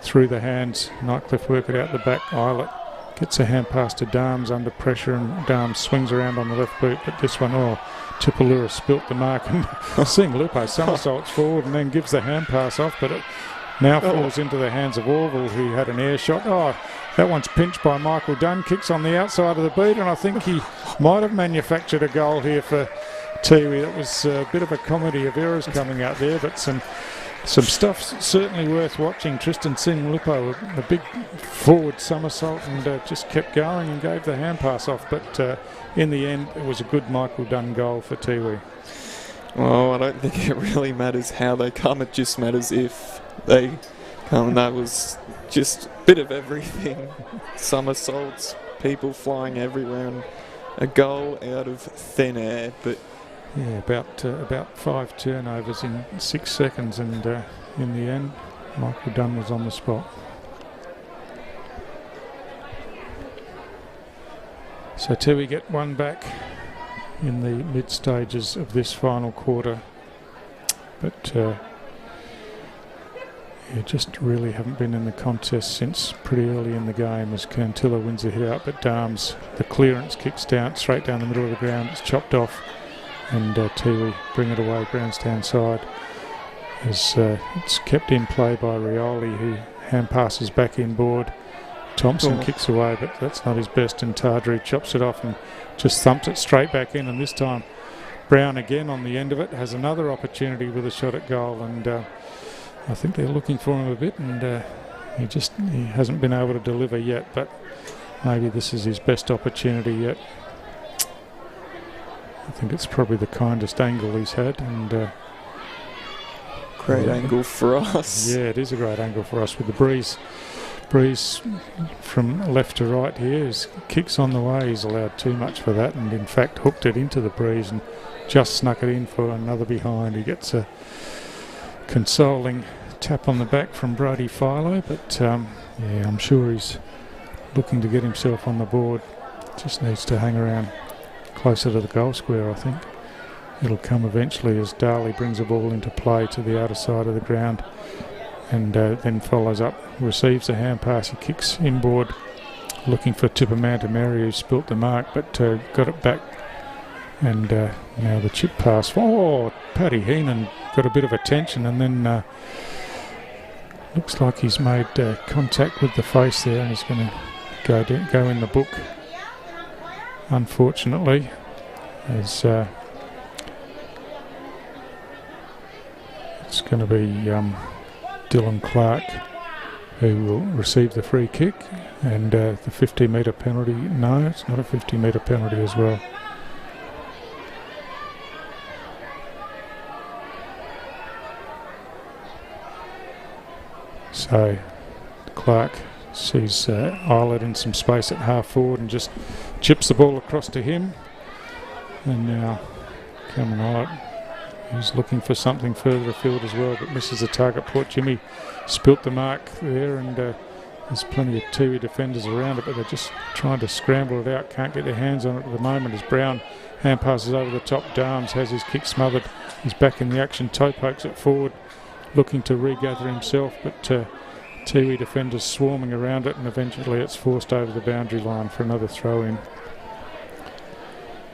through the hands, Nightcliff work it out the back. Islet gets a hand pass to Darms under pressure, and Darms swings around on the left boot, but this one, Tipalura spilt the mark, and seeing Lupo somersaults forward and then gives the hand pass off, but it now falls into the hands of Orville, who had an air shot. That one's pinched by Michael Dunn, kicks on the outside of the boot, and I think he might have manufactured a goal here for Tiwi. That was a bit of a comedy of errors coming out there, but some stuff certainly worth watching. Tristan Singh Lupo, a big forward somersault, and just kept going and gave the hand pass off. But in the end, it was a good Michael Dunn goal for Tiwi. Well, I don't think it really matters how they come. It just matters if they That was just a bit of everything. Somersaults, people flying everywhere, and a goal out of thin air. But yeah, about 5 turnovers in 6 seconds, and in the end, Michael Dunn was on the spot. So Tiwi get one back in the mid stages of this final quarter, but just really haven't been in the contest since pretty early in the game, as Cantilla wins a hit out, but Darms, the clearance kicks down straight down the middle of the ground, it's chopped off, and Tiwi bring it away grandstand side, as it's kept in play by Rioli, who hand passes back inboard. Thompson kicks away, but that's not his best, and Tardri chops it off and just thumps it straight back in, and this time Brown again on the end of it has another opportunity with a shot at goal, and I think they're looking for him a bit, and he hasn't been able to deliver yet, but maybe this is his best opportunity yet. I think it's probably the kindest angle he's had, and great angle for us. Yeah, it is a great angle for us with the breeze from left to right here. His kicks on the way, he's allowed too much for that, and in fact hooked it into the breeze and just snuck it in for another behind. He gets a consoling tap on the back from Brody Philo, but yeah, I'm sure he's looking to get himself on the board. Just needs to hang around closer to the goal square, I think. It'll come eventually as Darley brings the ball into play to the outer side of the ground, and then follows up, receives a hand pass, he kicks inboard looking for Tipperman Mary, who spilt the mark, but got it back, and now the chip pass. Oh, Paddy Heenan got a bit of attention, and then looks like he's made contact with the face there, and he's going to go in the book, unfortunately, as it's going to be Dylan Clark who will receive the free kick, and the 50-metre penalty. No, it's not a 50-metre penalty as well. So Clark sees Eilert in some space at half forward and just chips the ball across to him, and now Cameron Eilert, he's looking for something further afield as well, but misses the target. Port Jimmy spilt the mark there, and there's plenty of Tiwi defenders around it, but they're just trying to scramble it out, can't get their hands on it at the moment, as Brown hand passes over the top. Darms has his kick smothered, he's back in the action, toe pokes it forward, looking to regather himself, but Tiwi defenders swarming around it, and eventually it's forced over the boundary line for another throw in.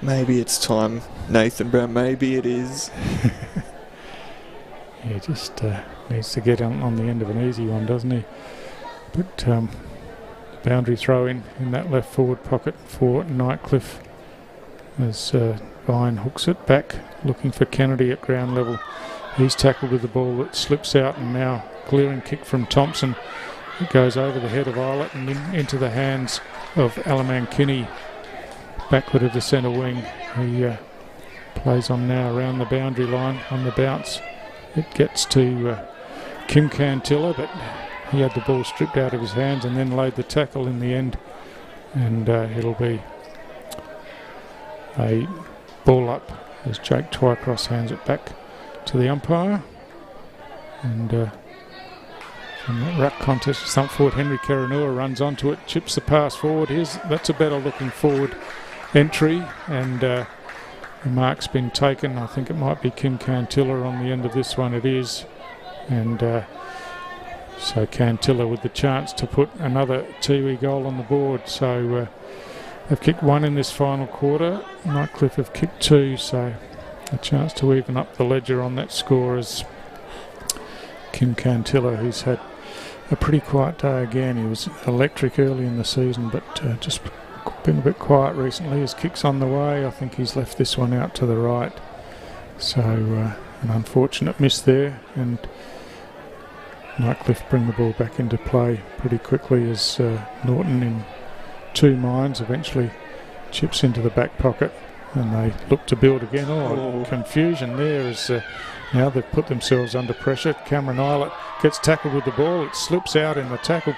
Maybe it's time, Nathan Brown, maybe it is. He just needs to get on the end of an easy one, doesn't he? But boundary throw in that left forward pocket for Nightcliff, as Vine hooks it back, looking for Kennedy at ground level. He's tackled with the ball that slips out, and now clearing kick from Thompson. It goes over the head of Eilert and into the hands of Alaman Kinney, backward of the centre wing. He plays on now around the boundary line on the bounce. It gets to Kim Cantilla, but he had the ball stripped out of his hands and then laid the tackle in the end, and it'll be a ball up as Jake Twycross hands it back to the umpire, and from that ruck contest, thump forward, Henry Karanua runs onto it, chips the pass forward. That's a better looking forward entry, and the mark's been taken. I think it might be Kim Cantilla on the end of this one. It is, and so Cantilla with the chance to put another Tiwi goal on the board. So they've kicked one in this final quarter. Nightcliff have kicked two, so a chance to even up the ledger on that score as Kim Cantilla, who's had a pretty quiet day again. He was electric early in the season, but just been a bit quiet recently. His kick's on the way. I think he's left this one out to the right. So an unfortunate miss there, and Nightcliff bring the ball back into play pretty quickly as Norton, in two minds, eventually chips into the back pocket, and they look to build again. Confusion there as Now they've put themselves under pressure. Cameron Eilert gets tackled with the ball. It slips out in the tackle.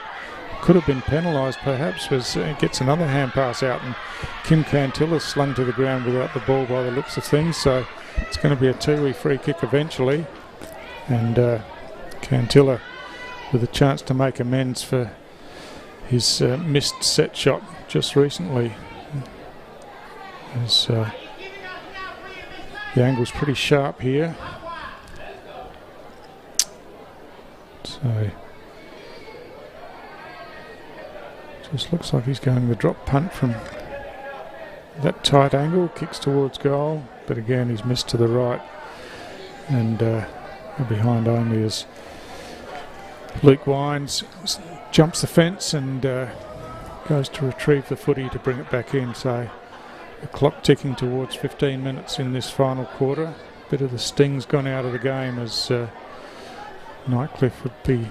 Could have been penalised perhaps, as gets another hand pass out, and Kim Cantilla's slung to the ground without the ball by the looks of things. So it's going to be a Tiwi free kick eventually. And Cantilla with a chance to make amends for his missed set shot just recently. As the angle's pretty sharp here. So just looks like he's going the drop punt from that tight angle, kicks towards goal, but again he's missed to the right, and behind only as Luke Wines jumps the fence and goes to retrieve the footy to bring it back in. So the clock ticking towards 15 minutes in this final quarter. Bit of the sting's gone out of the game, as Nightcliff would be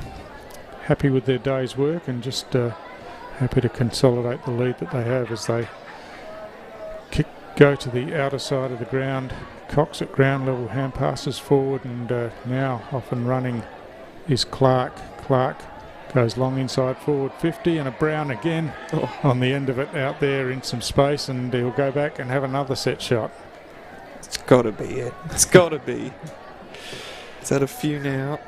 happy with their day's work and just happy to consolidate the lead that they have as they go to the outer side of the ground. Cox at ground level, hand passes forward, and now off and running is Clark. Clark goes long inside forward 50, and a Brown again on the end of it out there in some space, and he'll go back and have another set shot. It's got to be it. It's got to be. It's at a few now.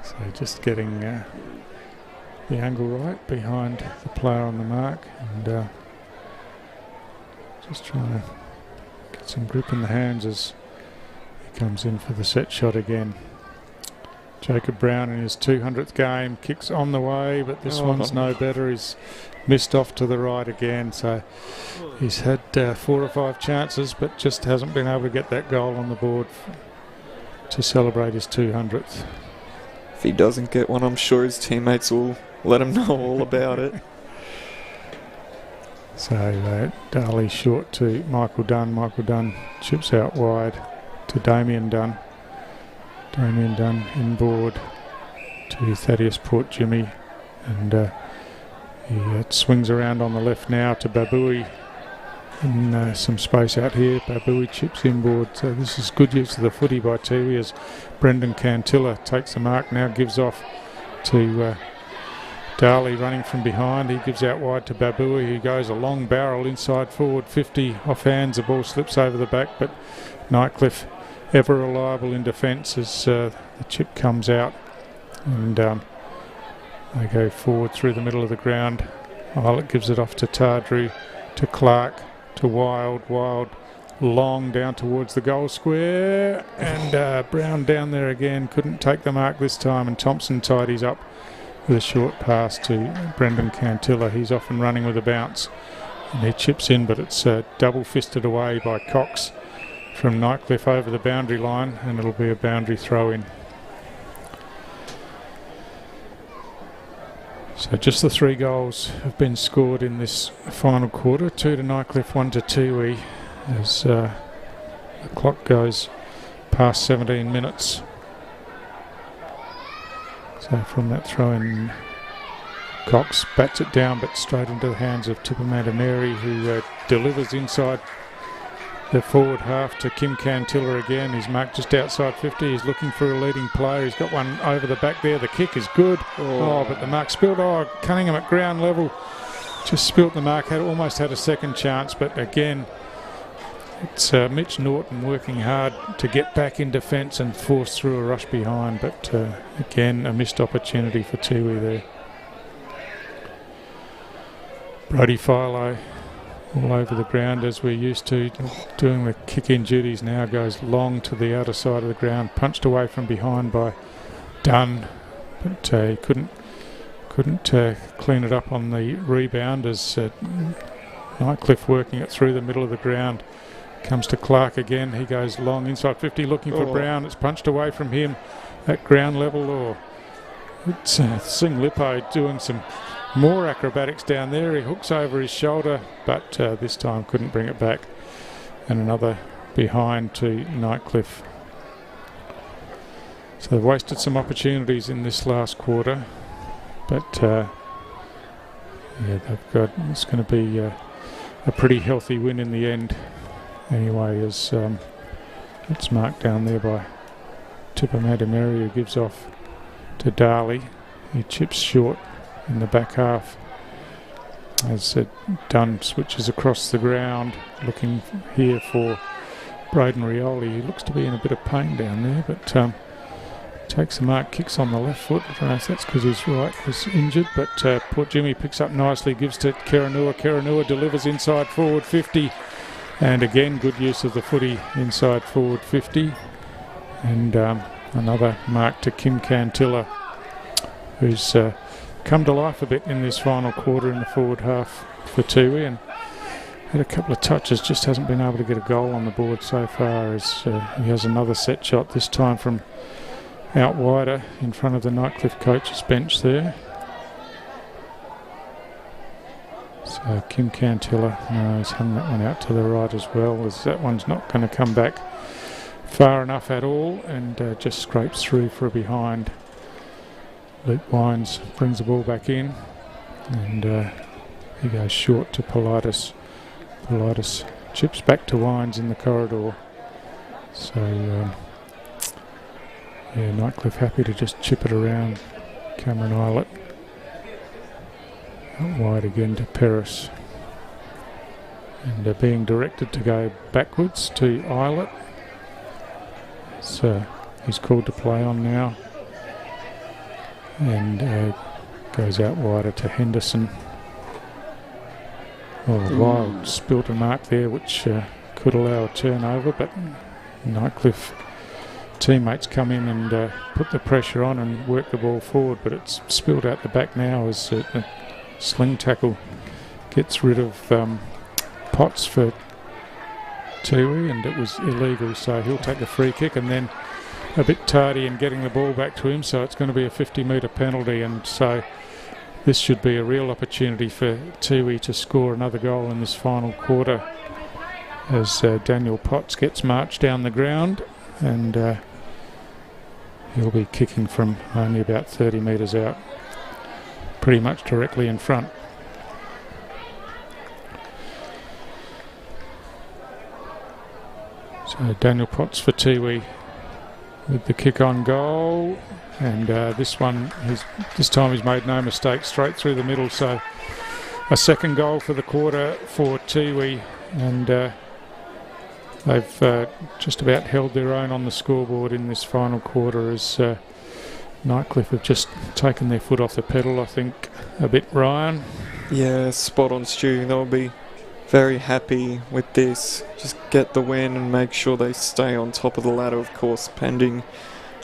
So just getting the angle right behind the player on the mark, and just trying to get some grip in the hands as he comes in for the set shot again. Jacob Brown in his 200th game, kicks on the way, but this one's no better. He's missed off to the right again, so he's had 4 or 5 chances but just hasn't been able to get that goal on the board to celebrate his 200th. If he doesn't get one, I'm sure his teammates will let him know all about it. So Darley short to Michael Dunn. Michael Dunn chips out wide to Damien Dunn. Damien Dunn inboard to Thaddeus Port Jimmy, and he swings around on the left now to Babui in some space out here. Babui chips inboard, so this is good use of the footy by Tiwi as Brendan Cantilla takes the mark, now gives off to Darley running from behind. He gives out wide to Babui, who goes a long barrel inside forward 50 off hands. The ball slips over the back, but Nightcliff ever reliable in defence as the chip comes out, and they go forward through the middle of the ground. Eilert gives it off to Tardrew, to Clark, to Wild long down towards the goal square, and Brown down there again, couldn't take the mark this time, and Thompson tidies up with a short pass to Brendan Cantilla. He's off and running with a bounce, and he chips in, but it's double fisted away by Cox from Nightcliff over the boundary line, and it'll be a boundary throw in. So just the 3 goals have been scored in this final quarter, 2 to Nightcliff, 1 to Tiwi, as the clock goes past 17 minutes. So from that throw in, Cox bats it down but straight into the hands of Tipamanda Mary, who delivers inside the forward half to Kim Cantilla again. He's marked just outside 50. He's looking for a leading player. He's got one over the back there. The kick is good. But the mark spilled. Cunningham at ground level just spilt the mark. Almost had a second chance, but again, it's Mitch Norton working hard to get back in defence and force through a rush behind. But again, a missed opportunity for Tiwi there. Brodie Philo all over the ground as we're used to, doing the kick-in duties now, goes long to the outer side of the ground, punched away from behind by Dunn, but he couldn't clean it up on the rebound as Nightcliff working it through the middle of the ground. Comes to Clark again, he goes long inside 50 looking for Brown. It's punched away from him at ground level. It's Singh Lippo doing some more acrobatics down there. He hooks over his shoulder, but this time couldn't bring it back. And another behind to Nightcliff. So they've wasted some opportunities in this last quarter, but it's going to be a pretty healthy win in the end anyway, as it's marked down there by Tipper Madameri, who gives off to Darley. He chips short in the back half as Dunn switches across the ground, looking here for Braden Rioli. He looks to be in a bit of pain down there, but takes the mark, kicks on the left foot. I don't know if that's because his right was injured, but Port Jimmy picks up nicely, gives to Karanua. Karanua delivers inside forward 50, and again good use of the footy inside forward 50, and another mark to Kim Cantilla, who's come to life a bit in this final quarter in the forward half for Tiwi, and had a couple of touches, just hasn't been able to get a goal on the board so far, as he has another set shot, this time from out wider in front of the Nightcliff coach's bench there. So Kim Cantilla has hung that one out to the right as well, as that one's not going to come back far enough at all, and just scrapes through for a behind. Luke Wines brings the ball back in, and he goes short to Politis. Politis chips back to Wines in the corridor. So Nightcliff happy to just chip it around Cameron Islet. Out wide again to Peris, and being directed to go backwards to Islet. So he's called to play on now, and goes out wider to Henderson. Wild spilt a mark there, which could allow a turnover, but Nightcliff teammates come in and put the pressure on and work the ball forward, but it's spilled out the back now as the sling tackle gets rid of Potts for Tiwi, and it was illegal, so he'll take the free kick, and then a bit tardy in getting the ball back to him, so it's going to be a 50-metre penalty, and so this should be a real opportunity for Tiwi to score another goal in this final quarter, as Daniel Potts gets marched down the ground, and he'll be kicking from only about 30 metres out, pretty much directly in front. So Daniel Potts for Tiwi with the kick on goal, and this time he's made no mistake, straight through the middle, so a second goal for the quarter for Tiwi, and they've just about held their own on the scoreboard in this final quarter, as Nightcliff have just taken their foot off the pedal, I think, a bit, Ryan. Yeah, spot on, Stu. They'll be very happy with this. Just get the win and make sure they stay on top of the ladder, of course, pending,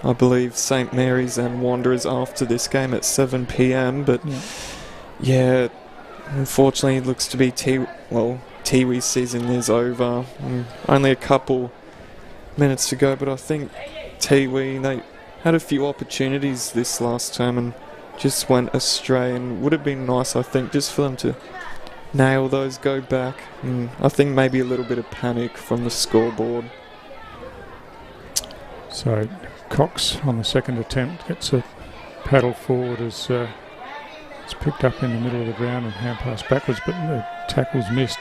I believe, St Mary's and Wanderers after this game at 7 p.m. But yeah, unfortunately it looks to be Tiwi's season is over. Only a couple minutes to go, but I think Tiwi, they had a few opportunities this last term and just went astray, and would have been nice, I think, just for them to nail those, go back. I think maybe a little bit of panic from the scoreboard. So Cox on the second attempt gets a paddle forward as it's picked up in the middle of the ground and hand passed backwards, but the tackle's missed.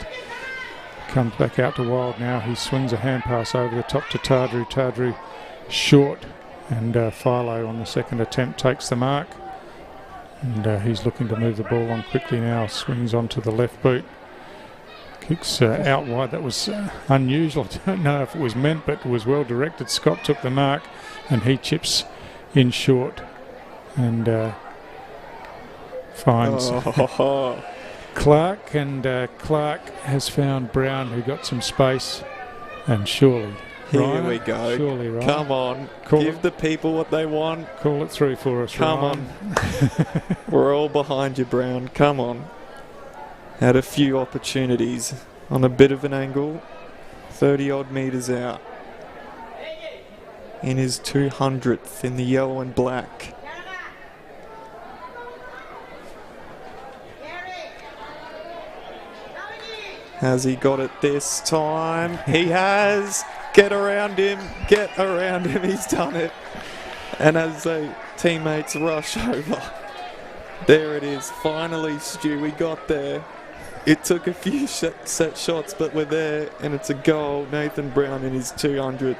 Comes back out to Wild now. He swings a hand pass over the top to Tardru. Tardru short, and Philo on the second attempt takes the mark. And he's looking to move the ball on quickly now. Swings onto the left boot. Kicks out wide. That was unusual. I don't know if it was meant, but it was well directed. Scott took the mark, and he chips in short and finds Clark. And Clark has found Brown, who got some space, and surely. Here Ryan, we go. Surely, Ryan. Come on. Give the people what they want. Call it through for us, Come Ryan. on. We're all behind you, Brown. Come on. Had a few opportunities on a bit of an angle. 30-odd metres out. In his 200th in the yellow and black. Has he got it this time? He has. Get around him. Get around him. He's done it. And as the teammates rush over, there it is. Finally, Stu, we got there. It took a few set shots, but we're there, and it's a goal. Nathan Brown in his 200th.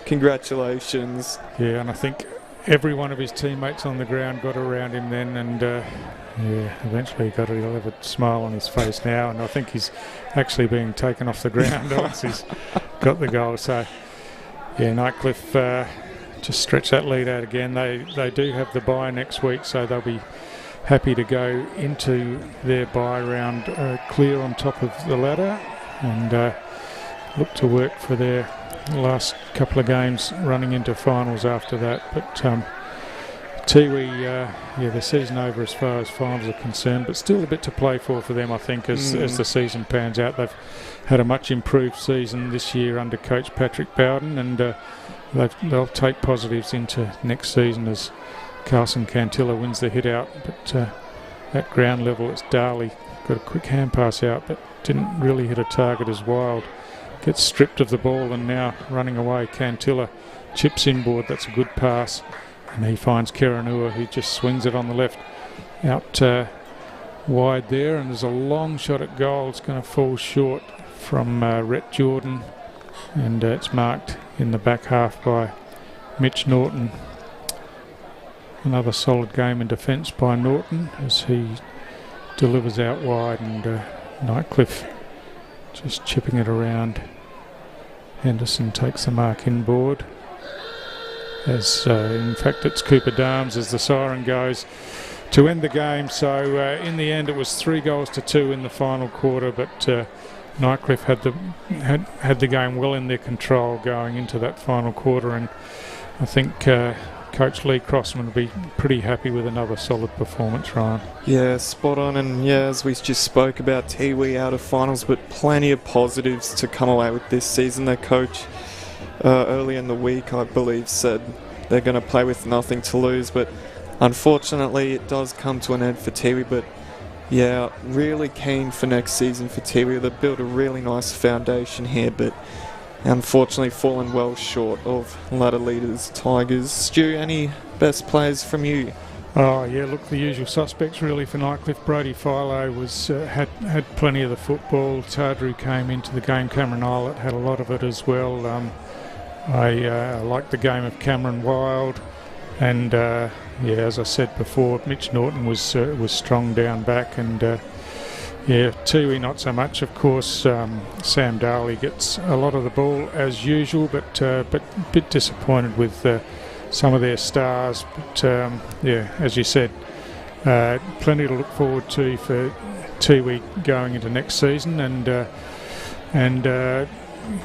Congratulations. Yeah, and I think every one of his teammates on the ground got around him then, and eventually he'll have a smile on his face now, and I think he's actually being taken off the ground once he's got the goal. So, yeah, Nightcliff just stretch that lead out again. They do have the bye next week, so they'll be happy to go into their bye round clear on top of the ladder, and look to work for their last couple of games running into finals after that. But Tiwi, the season over as far as finals are concerned, but still a bit to play for them, I think, as the season pans out. They've had a much improved season this year under coach Patrick Bowden, and they'll take positives into next season as Carson Cantilla wins the hit out. But at ground level, it's Darley got a quick hand pass out, but didn't really hit a target as Wild gets stripped of the ball, and now running away, Cantilla chips inboard. That's a good pass, and he finds Keranua, who just swings it on the left out wide there, and there's a long shot at goal. It's going to fall short from Rhett Jordan, and it's marked in the back half by Mitch Norton. Another solid game in defence by Norton as he delivers out wide, and Nightcliff just chipping it around. Henderson takes the mark inboard. As in fact it's Cooper Darms as the siren goes to end the game. So in the end it was 3-2 in the final quarter, but Nightcliff had the game well in their control going into that final quarter, and I think Coach Lee Crossman will be pretty happy with another solid performance, Ryan. Yeah, spot on, and as we just spoke about, Tiwi out of finals, but plenty of positives to come away with this season. Their coach early in the week, I believe, said they're going to play with nothing to lose, but unfortunately it does come to an end for Tiwi. But yeah, really keen for next season for Tiwi. They've built a really nice foundation here, but unfortunately fallen well short of ladder leaders Tigers. Stu, any best players from you? Oh yeah, look, the usual suspects really for Nightcliff. Brody Philo was had plenty of the football. Tardru came into the game. Cameron Eilert had a lot of it as well. I liked the game of Cameron Wild, and as I said before, Mitch Norton was strong down back, and Tiwi not so much. Of course, Sam Darley gets a lot of the ball as usual, but a bit disappointed with some of their stars. But as you said, plenty to look forward to for Tiwi going into next season, and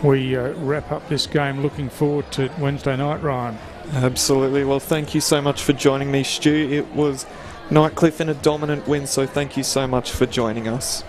we wrap up this game looking forward to Wednesday night, Ryan. Absolutely. Well, thank you so much for joining me, Stu. It was Nightcliff in a dominant win, so thank you so much for joining us.